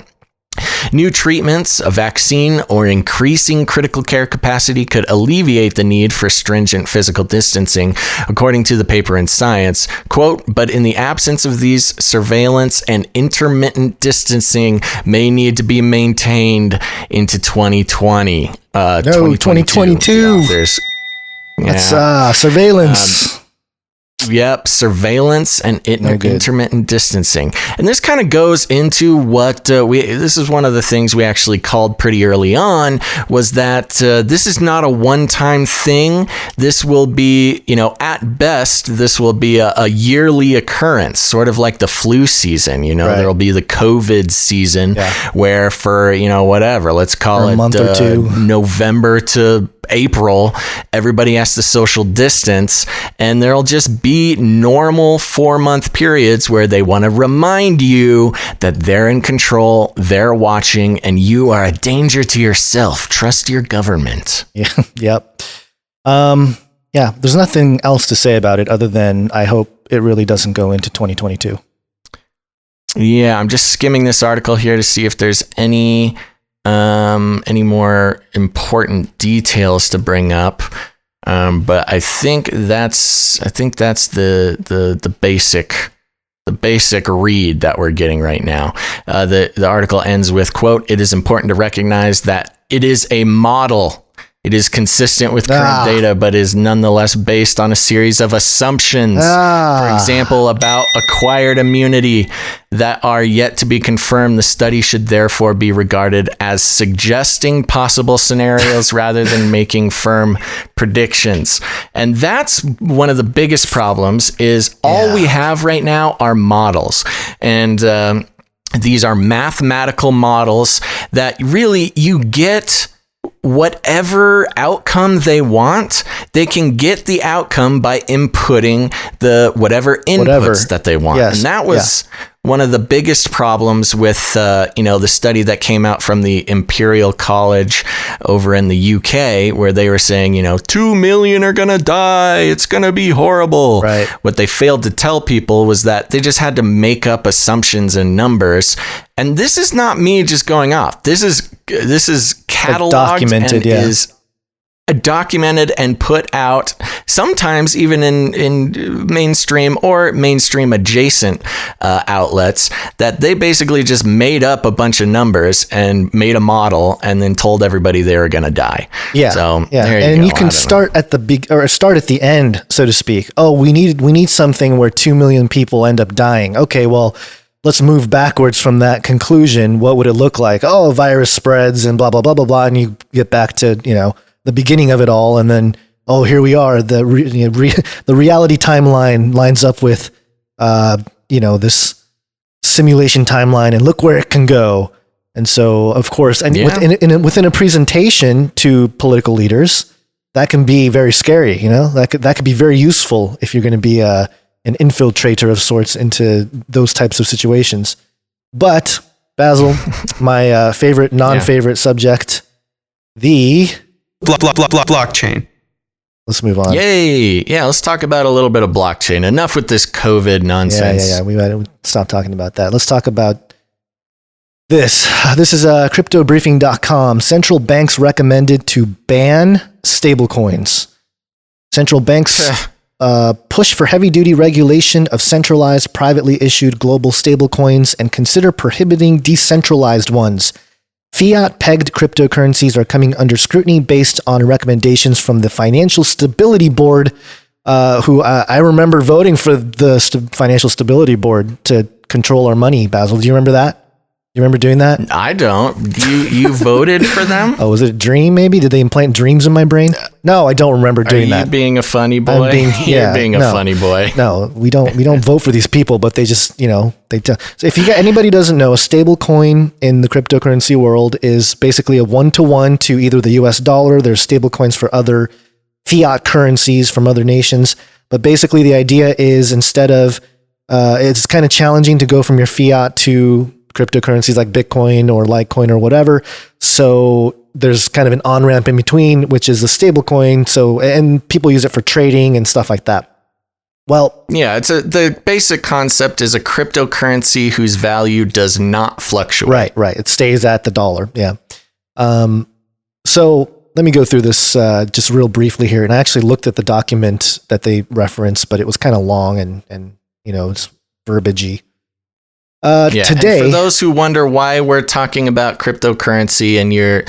New treatments, a vaccine, or increasing critical care capacity could alleviate the need for stringent physical distancing, according to the paper in Science. Quote, but in the absence of these, surveillance and intermittent distancing may need to be maintained into 2020. 2022. Yeah, That's surveillance. Yep, surveillance and intermittent distancing. And this kind of goes into what this is one of the things we actually called pretty early on, was that this is not a one-time thing. This will be, at best, this will be a yearly occurrence, sort of like the flu season. Right. There'll be the COVID season where for, whatever, let's call it a month or two. November to April, everybody has to social distance, and there'll just be normal 4-month periods where they want to remind you that they're in control, they're watching, and you are a danger to yourself. Trust your government. Yeah. Yep. There's nothing else to say about it other than I hope it really doesn't go into 2022. Yeah, I'm just skimming this article here to see if there's any more important details to bring up. But I think that's the basic read that we're getting right now. The article ends with, quote, it is important to recognize that it is a model. It is consistent with current data, but is nonetheless based on a series of assumptions, for example, about acquired immunity that are yet to be confirmed. The study should therefore be regarded as suggesting possible scenarios rather than making firm predictions. And that's one of the biggest problems is all we have right now are models. And these are mathematical models that really you get whatever outcome they want. They can get the outcome by inputting the whatever inputs that they want. Yes. And that was one of the biggest problems with, the study that came out from the Imperial College over in the UK, where they were saying, 2 million are going to die. It's going to be horrible. Right. What they failed to tell people was that they just had to make up assumptions and numbers. And this is not me just going off. This is cataloged documented, and is documented and put out, sometimes even in mainstream or mainstream adjacent outlets, that they basically just made up a bunch of numbers and made a model and then told everybody they were going to die. Yeah. So you can start at the end, so to speak. Oh, we need something where 2 million people end up dying. Okay, well, let's move backwards from that conclusion. What would it look like? Oh, a virus spreads and blah, blah, blah, blah, blah. And you get back to, the beginning of it all. And then, here we are. The reality timeline lines up with, this simulation timeline, and look where it can go. And so, of course, and within a presentation to political leaders, that can be very scary. That could be very useful if you're going to be an infiltrator of sorts into those types of situations. But Basil, my favorite, non-favorite subject, the blockchain. Let's move on. Yay! Yeah, let's talk about a little bit of blockchain. Enough with this COVID nonsense. Yeah. We gotta stop talking about that. Let's talk about this. This is CryptoBriefing.com. Central banks recommended to ban stablecoins. Central banks push for heavy-duty regulation of centralized, privately issued global stablecoins and consider prohibiting decentralized ones. Fiat-pegged cryptocurrencies are coming under scrutiny based on recommendations from the Financial Stability Board, who I remember voting for the Financial Stability Board to control our money, Basil. Do you remember that? You remember doing that? I don't. You voted for them? Oh, was it a dream maybe? Did they implant dreams in my brain? No, I don't remember doing that. Are you being a funny boy? You're being a funny boy. No, we don't vote for these people, but they just, so if anybody doesn't know, a stable coin in the cryptocurrency world is basically a 1-to-1 to either the US dollar. There's stable coins for other fiat currencies from other nations. But basically the idea is instead of, it's kind of challenging to go from your fiat to cryptocurrencies like Bitcoin or Litecoin or whatever. So there's kind of an on-ramp in between, which is a stable coin. So, and people use it for trading and stuff like that. Well, yeah, the basic concept is a cryptocurrency whose value does not fluctuate. Right. It stays at the dollar. Yeah. So let me go through this just real briefly here. And I actually looked at the document that they referenced, but it was kind of long and it's verbiage-y. Today, and for those who wonder why we're talking about cryptocurrency and you're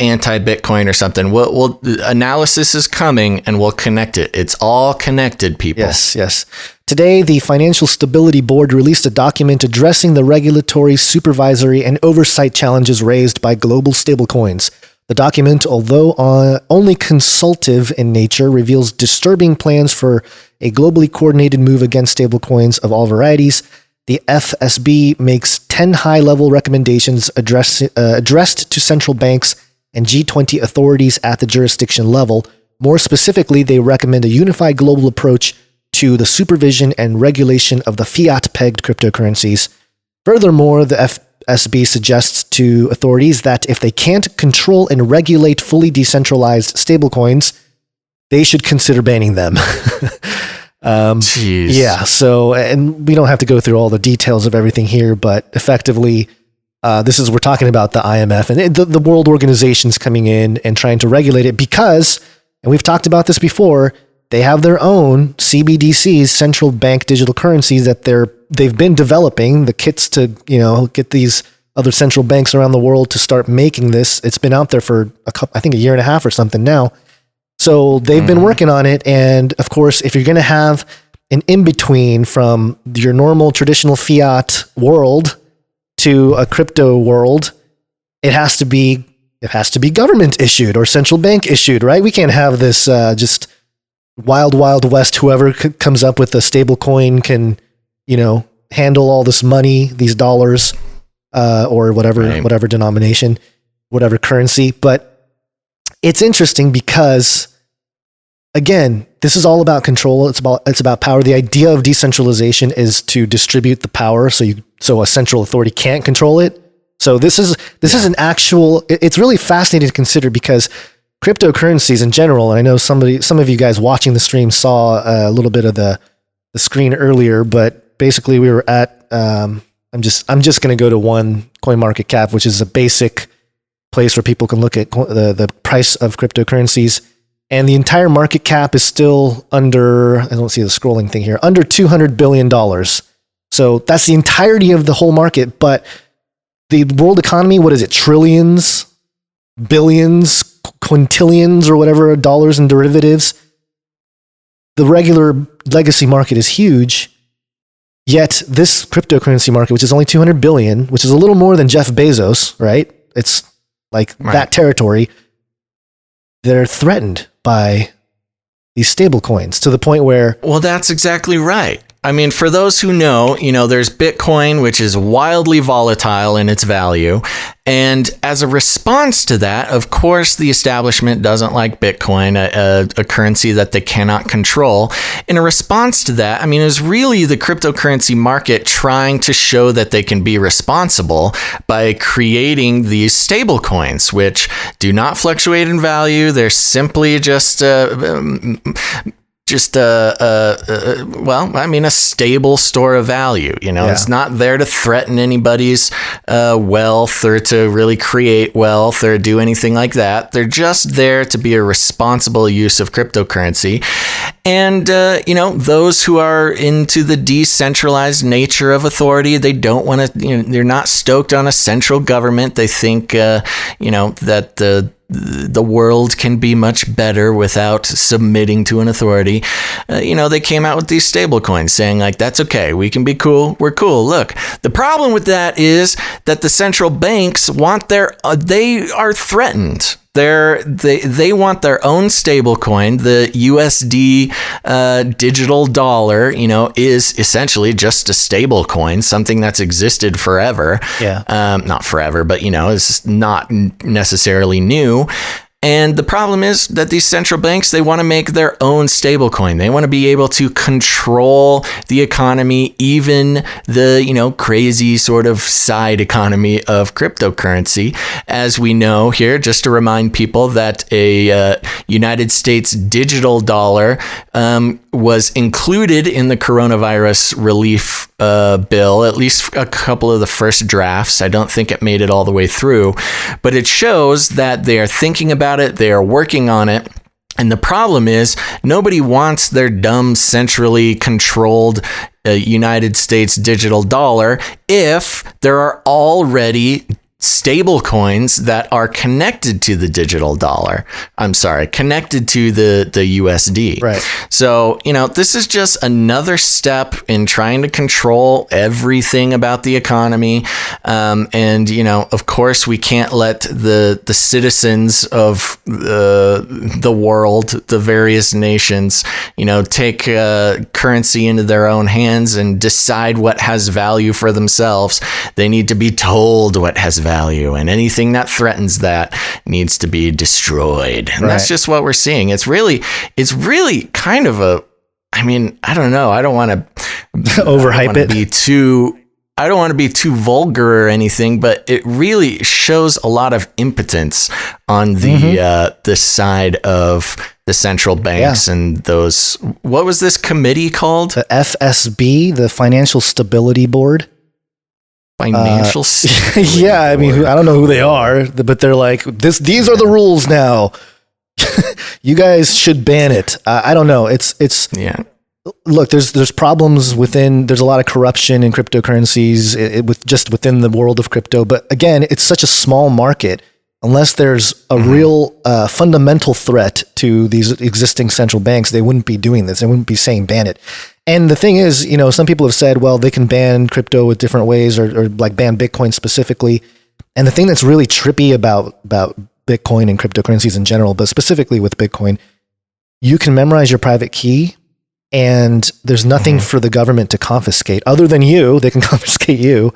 anti-Bitcoin or something, we'll analysis is coming and we'll connect it. It's all connected, people. Yes. Today, the Financial Stability Board released a document addressing the regulatory, supervisory, and oversight challenges raised by global stablecoins. The document, although only consultative in nature, reveals disturbing plans for a globally coordinated move against stablecoins of all varieties. The FSB makes 10 high-level recommendations addressed to central banks and G20 authorities at the jurisdiction level. More specifically, they recommend a unified global approach to the supervision and regulation of the fiat-pegged cryptocurrencies. Furthermore, the FSB suggests to authorities that if they can't control and regulate fully decentralized stablecoins, they should consider banning them. Jeez. Yeah. So, and we don't have to go through all the details of everything here, but effectively, we're talking about the IMF and the world organizations coming in and trying to regulate it because, and we've talked about this before, they have their own CBDCs, central bank digital currencies that they've been developing the kits to, get these other central banks around the world to start making this. It's been out there for I think a year and a half or something now. So they've been working on it. And of course, if you're going to have an in-between from your normal traditional fiat world to a crypto world, it has to be government issued or central bank issued, right? We can't have this just wild west. Whoever comes up with a stable coin can, handle all this money, these dollars, or whatever denomination, whatever currency. But it's interesting because, again, this is all about control. It's about power. The idea of decentralization is to distribute the power so a central authority can't control it. So this is an actual. It's really fascinating to consider because cryptocurrencies in general. And I know some of you guys watching the stream saw a little bit of the screen earlier, but basically we were at. I'm just going to go to one CoinMarketCap, which is a basic place where people can look at the price of cryptocurrencies, and the entire market cap is still under, I don't see the scrolling thing here, under $200 billion. So that's the entirety of the whole market, but the world economy, what is it, trillions, billions, quintillions, or whatever dollars in derivatives. The regular legacy market is huge, yet this cryptocurrency market, which is only 200 billion, which is a little more than Jeff Bezos, right? It's like that territory, they're threatened by these stable coins to the point where... Well, that's exactly right. I mean, for those who know, there's Bitcoin, which is wildly volatile in its value. And as a response to that, of course, the establishment doesn't like Bitcoin, a currency that they cannot control. In a response to that, I mean, it was really the cryptocurrency market trying to show that they can be responsible by creating these stable coins, which do not fluctuate in value. They're simply just a stable store of value. It's not there to threaten anybody's wealth or to really create wealth or do anything like that. They're just there to be a responsible use of cryptocurrency. And, those who are into the decentralized nature of authority, they don't want to, they're not stoked on a central government. They think, that the world can be much better without submitting to an authority, they came out with these stable coins saying like, that's okay. We can be cool. We're cool. Look, the problem with that is that the central banks want they are threatened. They want their own stable coin. The USD digital dollar, is essentially just a stable coin, something that's existed forever. Yeah. Not forever, but it's not necessarily new. And the problem is that these central banks, they want to make their own stablecoin. They want to be able to control the economy, even the, crazy sort of side economy of cryptocurrency. As we know here, just to remind people that a United States digital dollar was included in the coronavirus relief bill, at least a couple of the first drafts. I don't think it made it all the way through, but it shows that they are thinking about it, they are working on it. And the problem is nobody wants their dumb, centrally controlled United States digital dollar if there are already stable coins that are connected to the digital dollar. Connected to the USD. Right. So, this is just another step in trying to control everything about the economy. And, of course, we can't let the citizens of the world, the various nations, take currency into their own hands and decide what has value for themselves. They need to be told what has value, and anything that threatens that needs to be destroyed. And that's just what we're seeing. It's really kind of I don't know. I don't want to overhype it. I don't want to be too vulgar or anything, but it really shows a lot of impotence on the side of the central banks and those. What was this committee called? The FSB, the Financial Stability Board. Financial yeah, I mean, I don't know who they are, but they're like, these are the rules now. You guys should ban it. I don't know. It's look, there's problems within, there's a lot of corruption in cryptocurrencies within the world of crypto. But again, it's such a small market. Unless there's a real fundamental threat to these existing central banks, they wouldn't be doing this. They wouldn't be saying ban it. And the thing is, some people have said, well, they can ban crypto with different ways or like ban Bitcoin specifically. And the thing that's really trippy about Bitcoin and cryptocurrencies in general, but specifically with Bitcoin, you can memorize your private key and there's nothing for the government to confiscate other than you. They can confiscate you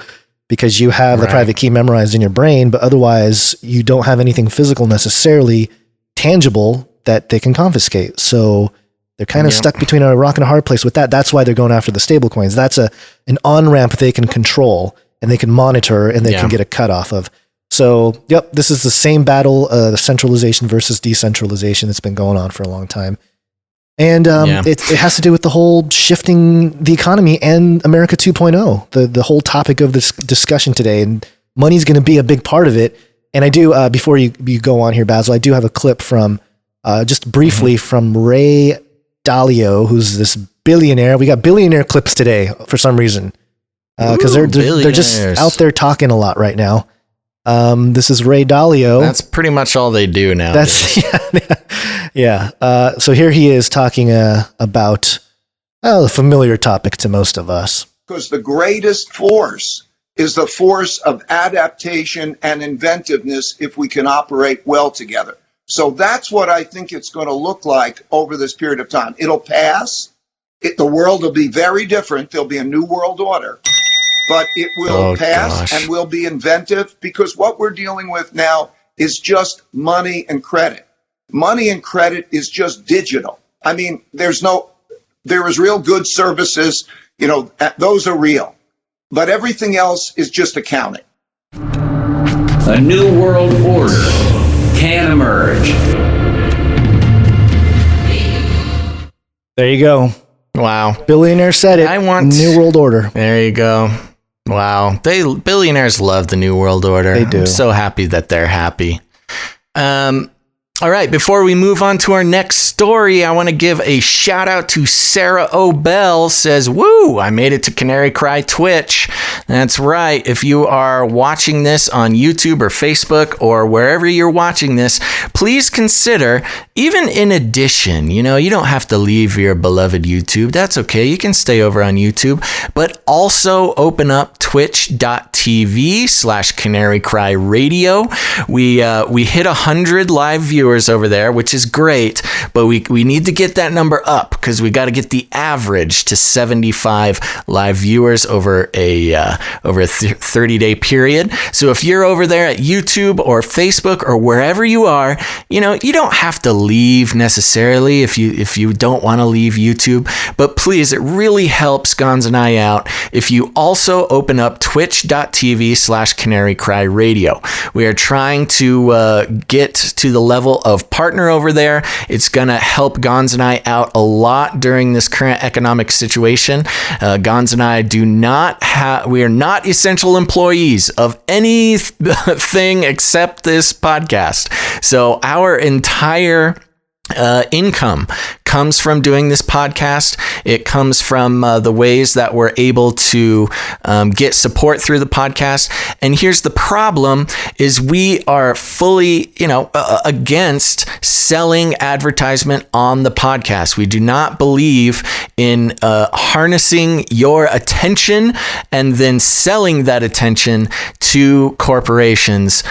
because you have the private key memorized in your brain, but otherwise you don't have anything physical necessarily tangible that they can confiscate. So they're kind of stuck between a rock and a hard place with that. That's why they're going after the stable coins. That's an on-ramp they can control and they can monitor and they can get a cut off of. So, this is the same battle, the centralization versus decentralization that's been going on for a long time. And it has to do with the whole shifting the economy and America 2.0, the whole topic of this discussion today. And money's going to be a big part of it. And I do, before you go on here, Basil, I do have a clip from, just briefly, from Ray Dalio, who's this billionaire. We got billionaire clips today for some reason, because they're just out there talking a lot right now. This is Ray Dalio. That's pretty much all they do now. So here he is talking about a familiar topic to most of us. Because the greatest force is the force of adaptation and inventiveness if we can operate well together. So that's what I think it's going to look like over this period of time. It'll pass. The world will be very different. There'll be a new world order. But it will pass and will be inventive, because what we're dealing with now is just money and credit. Money and credit is just digital. I mean, there is real goods, services, those are real. But everything else is just accounting. A new world order can emerge. There you go. Wow. Billionaire said it. New world order. There you go. Wow. Billionaires love the New World Order. They do. I'm so happy that they're happy. All right, before we move on to our next story, I want to give a shout out to Sarah O'Bell. Says, woo, I made it to Canary Cry Twitch. That's right. If you are watching this on YouTube or Facebook or wherever you're watching this, please consider, even in addition, you don't have to leave your beloved YouTube. That's okay. You can stay over on YouTube, but also open up twitch.tv/Canary Cry Radio. We hit 100 live viewers over there, which is great, but we need to get that number up because we got to get the average to 75 live viewers over a 30-day period. So if you're over there at YouTube or Facebook or wherever you are, you don't have to leave necessarily if you don't want to leave YouTube, but please, it really helps Gonz and I out if you also open up twitch.tv/Canary Cry Radio. We are trying to get to the level of partner over there. It's going to help Gonz and I out a lot during this current economic situation. Gonz and I we are not essential employees of anything except this podcast. So our entire income comes from doing this podcast. It comes from the ways that we're able to get support through the podcast. And here's the problem is we are fully, against selling advertisement on the podcast. We do not believe in harnessing your attention and then selling that attention to corporations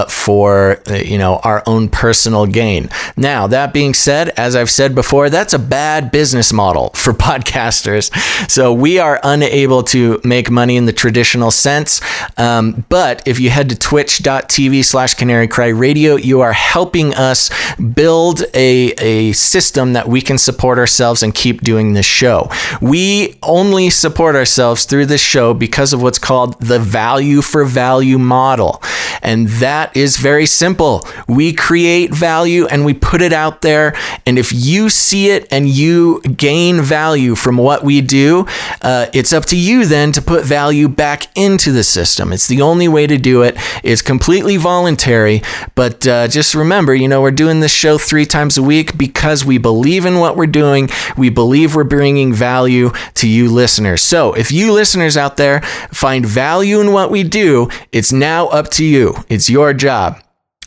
for, our own personal gain. Now, that being said, as I've said before, that's a bad business model for podcasters. So we are unable to make money in the traditional sense. But if you head to twitch.tv/Canary Cry Radio, you are helping us build a system that we can support ourselves and keep doing this show. We only support ourselves through this show because of what's called the value for value model. And that is very simple. We create value and we put it out there. And if you see it and you gain value from what we do, it's up to you then to put value back into the system. It's the only way to do it. It's completely voluntary, but just remember, we're doing this show 3 times a week because we believe in what we're doing. We believe we're bringing value to you listeners. So if you listeners out there find value in what we do, it's now up to you. It's your job.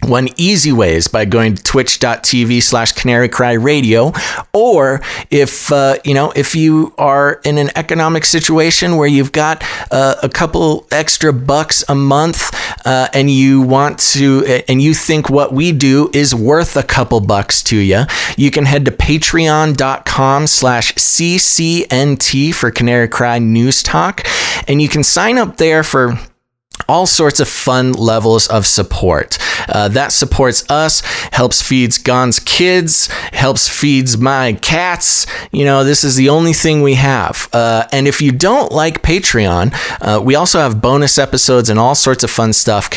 One easy way is by going to twitch.tv/Canary Cry Radio, or if you are in an economic situation where you've got a couple extra bucks a month and you think what we do is worth a couple bucks to you, you can head to patreon.com/CCNT for Canary Cry News Talk, and you can sign up there for all sorts of fun levels of support. That supports us, helps feeds Gon's kids, helps feeds my cats. This is the only thing we have. And if you don't like Patreon, we also have bonus episodes and all sorts of fun stuff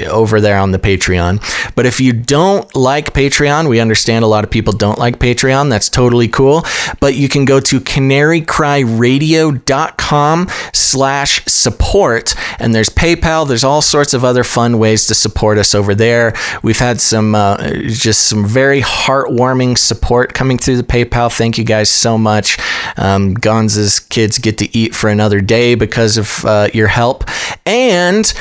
over there on the Patreon. But if you don't like Patreon, we understand a lot of people don't like Patreon. That's totally cool. But you can go to canarycryradio.com/support, and there's PayPal. There's all sorts of other fun ways to support us over there. We've had some very heartwarming support coming through the PayPal. Thank you guys so much. Gonz's kids get to eat for another day because of your help. And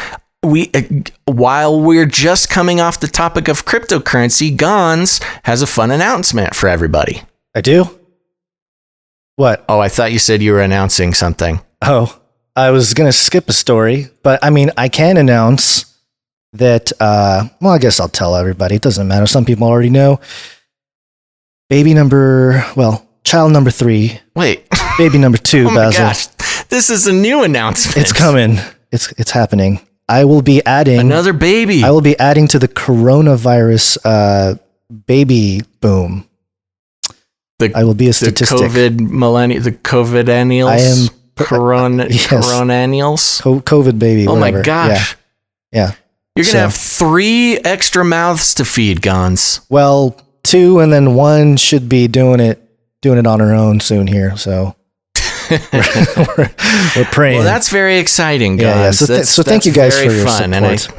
while we're just coming off the topic of cryptocurrency, Gonz has a fun announcement for everybody. I do? What? Oh, I thought you said you were announcing something. Oh, I was going to skip a story, but I can announce that, I guess I'll tell everybody. It doesn't matter. Some people already know. Child number 3. Wait. Baby number 2, oh Basil. My gosh. This is a new announcement. It's coming. It's happening. I will be adding... Another baby. I will be adding to the coronavirus baby boom. I will be a statistic. The COVID-annials. I am... Coronannials? COVID baby. Oh whatever. My gosh. Yeah. You're going to have 3 extra mouths to feed, Gonz. Well, 2 and then 1 should be doing it on her own soon here. So we're praying. Well, that's very exciting, Gonz. Yeah. So thank you guys for your support.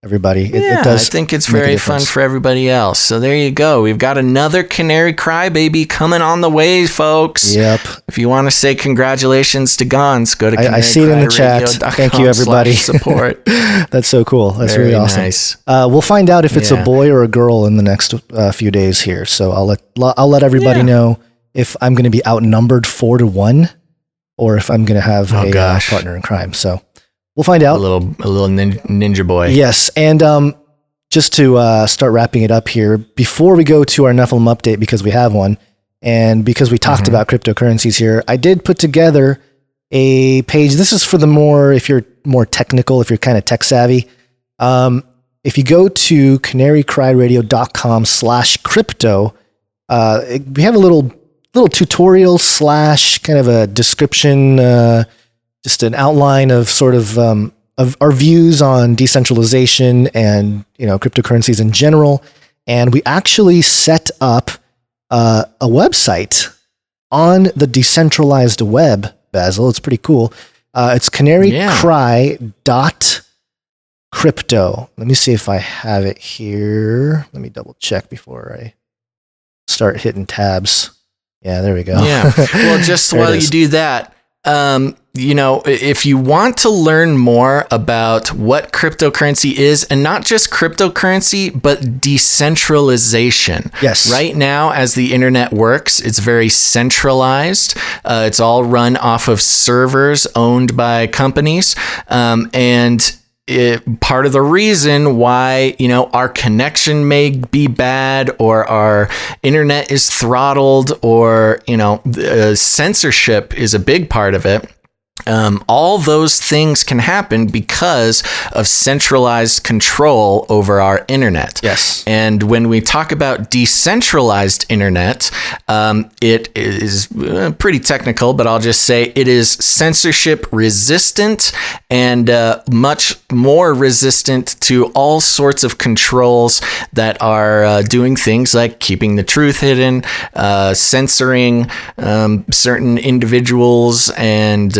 everybody. Yeah, it does. I think it's make a very fun difference. for everybody else. So there you go. We've got another Canary Crybaby coming on the way, folks. Yep. If you want to say congratulations to Gons, go to I see it in the chat. Thank you, everybody. Support. That's so cool. That's Very really awesome. nice. We'll find out if it's a Yeah. boy or a girl in the next few days here. So I'll let everybody know if I'm going to be outnumbered 4-1 or if I'm going to have a partner in crime. So we'll find out. A little ninja boy. Yes, and just to start wrapping it up here, before we go to our Nephilim update, because we have one, and because we talked about cryptocurrencies here, I did put together a page. This is for if you're more technical, if you're kind of tech savvy. If you go to canarycryradio.com/crypto, we have a little tutorial / kind of a description, just an outline of sort of our views on decentralization and cryptocurrencies in general. And we actually set up a website on the decentralized web, Basil. It's pretty cool. It's canarycry.crypto. Let me see if I have it here. Let me double check before I start hitting tabs. Yeah, there we go. Yeah. Well, just while you do that, if you want to learn more about what cryptocurrency is, and not just cryptocurrency, but decentralization. Yes. Right now, as the internet works, it's very centralized. It's all run off of servers owned by companies. Part of the reason why, our connection may be bad, or our internet is throttled, or, censorship is a big part of it. All those things can happen because of centralized control over our internet. Yes. And when we talk about decentralized internet, it is pretty technical, but I'll just say it is censorship resistant and much more resistant to all sorts of controls that are doing things like keeping the truth hidden, censoring certain individuals and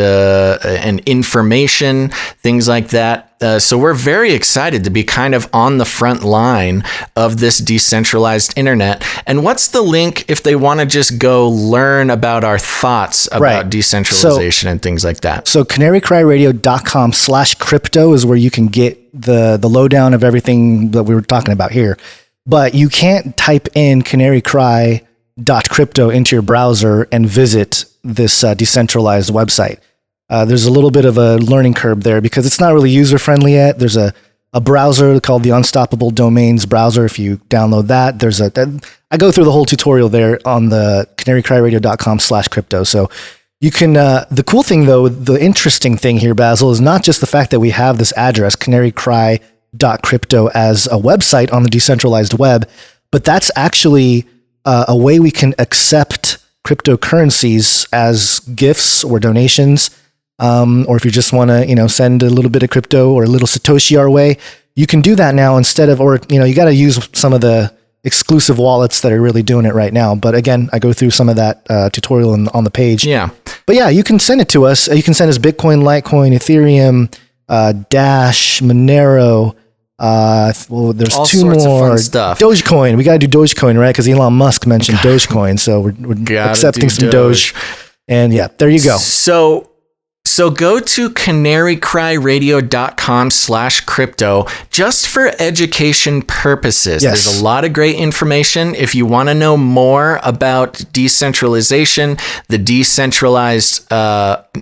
information, things like that. So we're very excited to be kind of on the front line of this decentralized internet. And what's the link if they want to just go learn about our thoughts about decentralization and things like that? So canarycryradio.com/crypto is where you can get the lowdown of everything that we were talking about here. But you can't type in canarycry.crypto into your browser and visit this decentralized website. There's a little bit of a learning curve there because it's not really user-friendly yet. There's a browser called the Unstoppable Domains browser. If you download that, I go through the whole tutorial there on the canarycryradio.com/crypto. So you can, the cool thing though, the interesting thing here, Basil, is not just the fact that we have this address, canarycry.crypto, as a website on the decentralized web, but that's actually a way we can accept cryptocurrencies as gifts or donations. Or if you just want to, send a little bit of crypto or a little Satoshi our way, you can do that now instead of, you got to use some of the exclusive wallets that are really doing it right now. But again, I go through some of that tutorial on the page. Yeah. But yeah, you can send it to us. You can send us Bitcoin, Litecoin, Ethereum, Dash, Monero. There's all two sorts more. Of fun stuff. Dogecoin. We got to do Dogecoin, right? Because Elon Musk mentioned Dogecoin. So we're accepting some Doge. And yeah, there you go. So go to canarycryradio.com/crypto just for education purposes. Yes. There's a lot of great information. If you want to know more about decentralization, the decentralized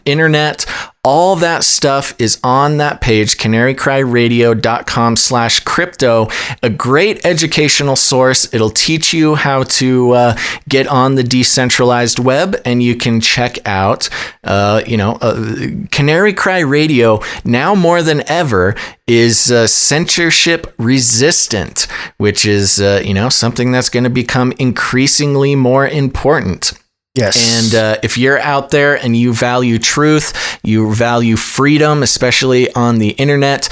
internet, all that stuff is on that page, canarycryradio.com/crypto, a great educational source. It'll teach you how to get on the decentralized web, and you can check out, Canary Cry Radio now more than ever is censorship resistant, which is, something that's going to become increasingly more important. Yes. And if you're out there and you value truth, you value freedom, especially on the internet,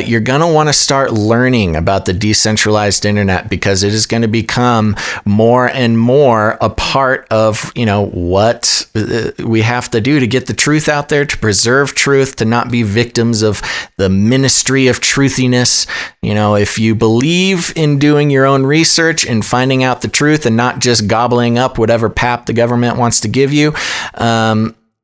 you're going to want to start learning about the decentralized internet, because it is going to become more and more a part of, what we have to do to get the truth out there, to preserve truth, to not be victims of the ministry of truthiness. If you believe in doing your own research and finding out the truth and not just gobbling up whatever pap the government wants to give you,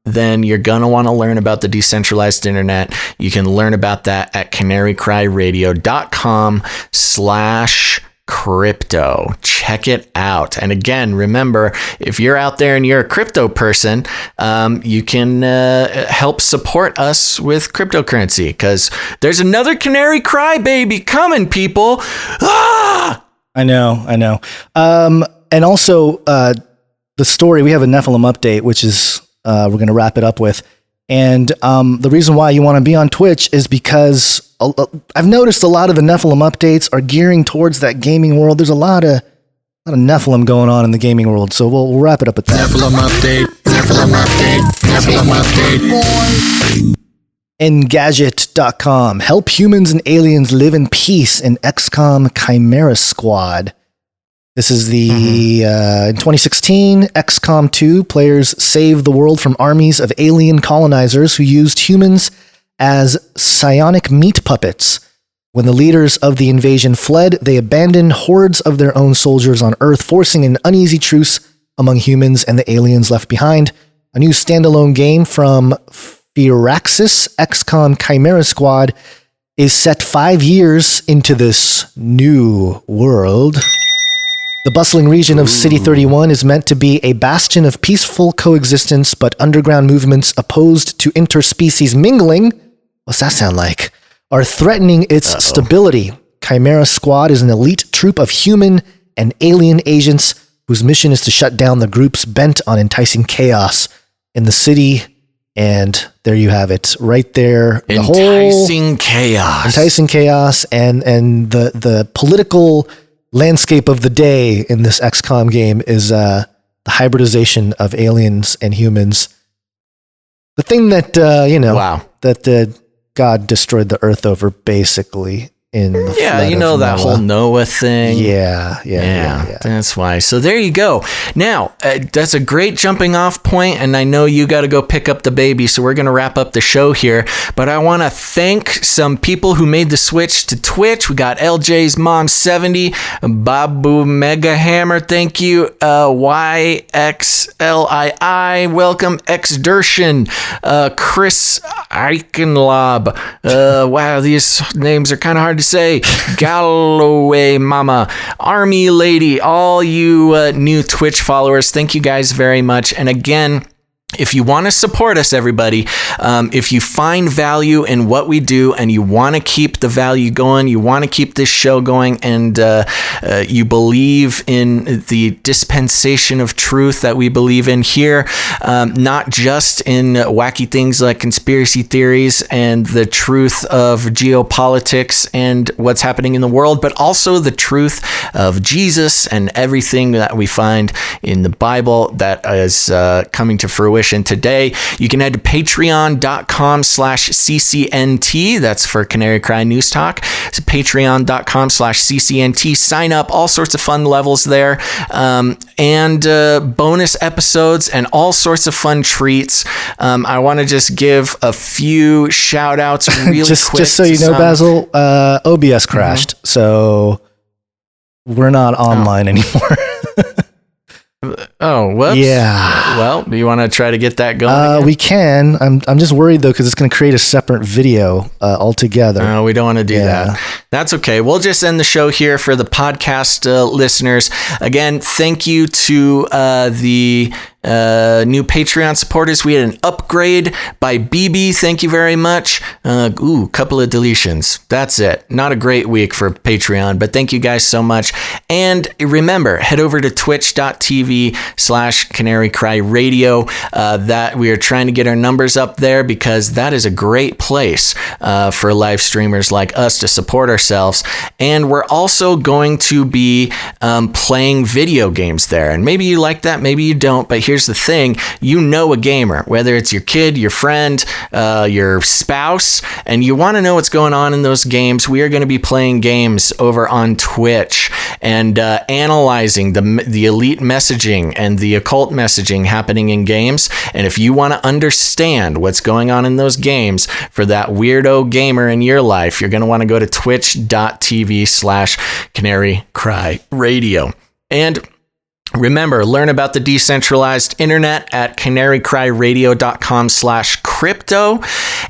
then you're going to want to learn about the decentralized internet. You can learn about that at canarycryradio.com/crypto. Check it out. And again, remember, if you're out there and you're a crypto person, you can help support us with cryptocurrency, because there's another Canary Cry baby coming, people. Ah! I know. And also, the story, we have a Nephilim update, which is we're going to wrap it up with. And the reason why you want to be on Twitch is because I've noticed a lot of the Nephilim updates are gearing towards that gaming world. There's a lot of Nephilim going on in the gaming world. So we'll wrap it up with that. Nephilim update. Engadget.com. Help humans and aliens live in peace in XCOM Chimera Squad. This is the in 2016 XCOM 2. Players saved the world from armies of alien colonizers who used humans as psionic meat puppets. When the leaders of the invasion fled, they abandoned hordes of their own soldiers on Earth, forcing an uneasy truce among humans and the aliens left behind. A new standalone game from Firaxis, XCOM Chimera Squad, is set 5 years into this new world. The bustling region of City 31 is meant to be a bastion of peaceful coexistence, but underground movements opposed to interspecies mingling, what's that sound like, are threatening its stability. Chimera Squad is an elite troop of human and alien agents whose mission is to shut down the groups bent on enticing chaos in the city. And there you have it, right there. Enticing chaos. And the political landscape of the day in this XCOM game is the hybridization of aliens and humans. The thing that that God destroyed the earth over, basically. In the flood of that Noah. whole Noah thing. Yeah. That's why. So there you go. Now, that's a great jumping off point, and I know you got to go pick up the baby, so we're going to wrap up the show here. But I want to thank some people who made the switch to Twitch. We got LJ's Mom 70, Babu Mega Hammer, thank you, YXLII, welcome, X Dershin, Chris Eichenlob. Wow, these names are kind of hard to say. Galloway Mama, Army Lady, all you new Twitch followers, thank you guys very much. And again, if you want to support us, everybody, if you find value in what we do and you want to keep the value going, you want to keep this show going, and you believe in the dispensation of truth that we believe in here, not just in wacky things like conspiracy theories and the truth of geopolitics and what's happening in the world, but also the truth of Jesus and everything that we find in the Bible that is coming to fruition today. You can head to patreon.com/CCNT. That's for Canary Cry News Talk. It's patreon.com/CCNT. Sign up, all sorts of fun levels there, and bonus episodes and all sorts of fun treats. I want to just give a few shout outs really quick. Just so you know, Basil, OBS crashed, so we're not online anymore. Oh, whoops. Yeah. Well, do you want to try to get that going? We can. I'm just worried though, because it's going to create a separate video altogether. No, we don't want to do that. That's okay. We'll just end the show here for the podcast listeners. Again, thank you to the new Patreon supporters. We had an upgrade by BB. Thank you very much. Couple of deletions. That's it. Not a great week for Patreon, but thank you guys so much. And remember, head over to twitch.tv Canary Cry Radio. That we are trying to get our numbers up there because that is a great place for live streamers like us to support ourselves. And we're also going to be playing video games there. And maybe you like that, maybe you don't. But here's the thing. You know a gamer, whether it's your kid, your friend, your spouse, and you want to know what's going on in those games. We are going to be playing games over on Twitch and analyzing the elite messaging and the occult messaging happening in games. And if you want to understand what's going on in those games for that weirdo gamer in your life, you're going to want to go to twitch.tv/Canary Cry Radio. And remember, learn about the decentralized internet at canarycryradio.com/crypto.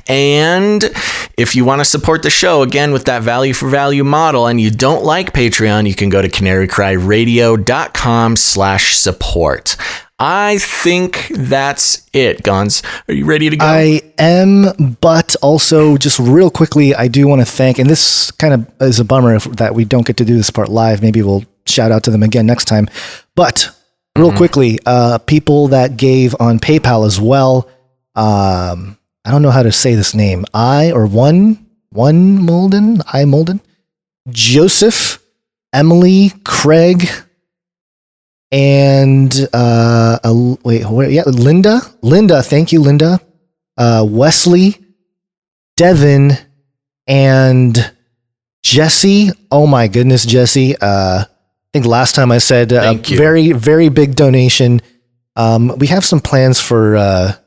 And if you want to support the show, again, with that value for value model, and you don't like Patreon, you can go to canarycryradio.com/support. I think that's it, Guns. Are you ready to go? I am, but also just real quickly, I do want to thank, and this kind of is a bummer that we don't get to do this part live. Maybe we'll shout out to them again next time. But real quickly, people that gave on PayPal as well. I don't know how to say this name. Molden, Joseph, Emily, Craig, and Linda. Thank you, Linda. Wesley, Devin, and Jesse. Oh my goodness, Jesse. I think last time I said very, very big donation. We have some plans for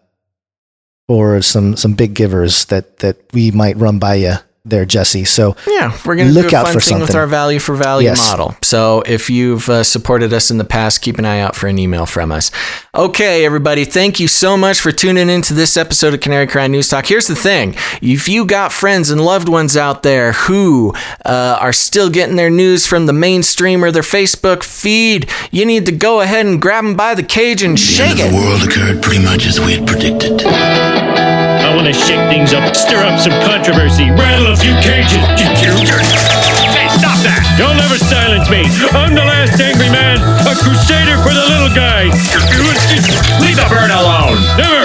some big givers that we might run by you there, Jesse. So yeah, we're going to do a fun thing with our value for value model. So if you've supported us in the past, keep an eye out for an email from us. Okay, everybody, thank you so much for tuning into this episode of Canary Cry News Talk. Here's the thing. If you got friends and loved ones out there who are still getting their news from the mainstream or their Facebook feed, you need to go ahead and grab them by the cage and shake it. The world occurred pretty much as we had predicted. I want to shake things up, stir up some controversy, rattle a few cages. Hey, stop that! You'll never silence me. I'm the last angry man, a crusader for the little guy. Leave the bird alone. Never.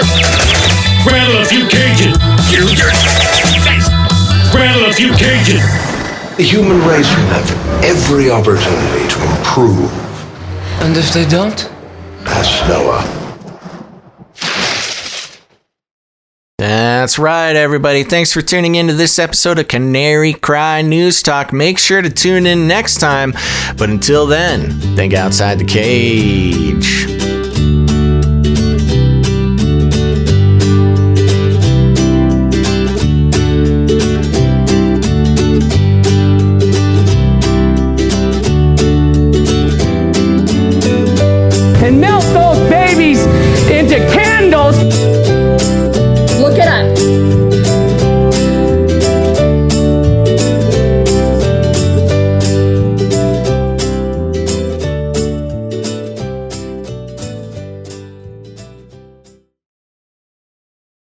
Rattle a few cages. Rattle a few cages. The human race will have every opportunity to improve. And if they don't? Ask Noah. That's right, everybody. Thanks for tuning into this episode of Canary Cry News Talk. Make sure to tune in next time. But until then, think outside the cage.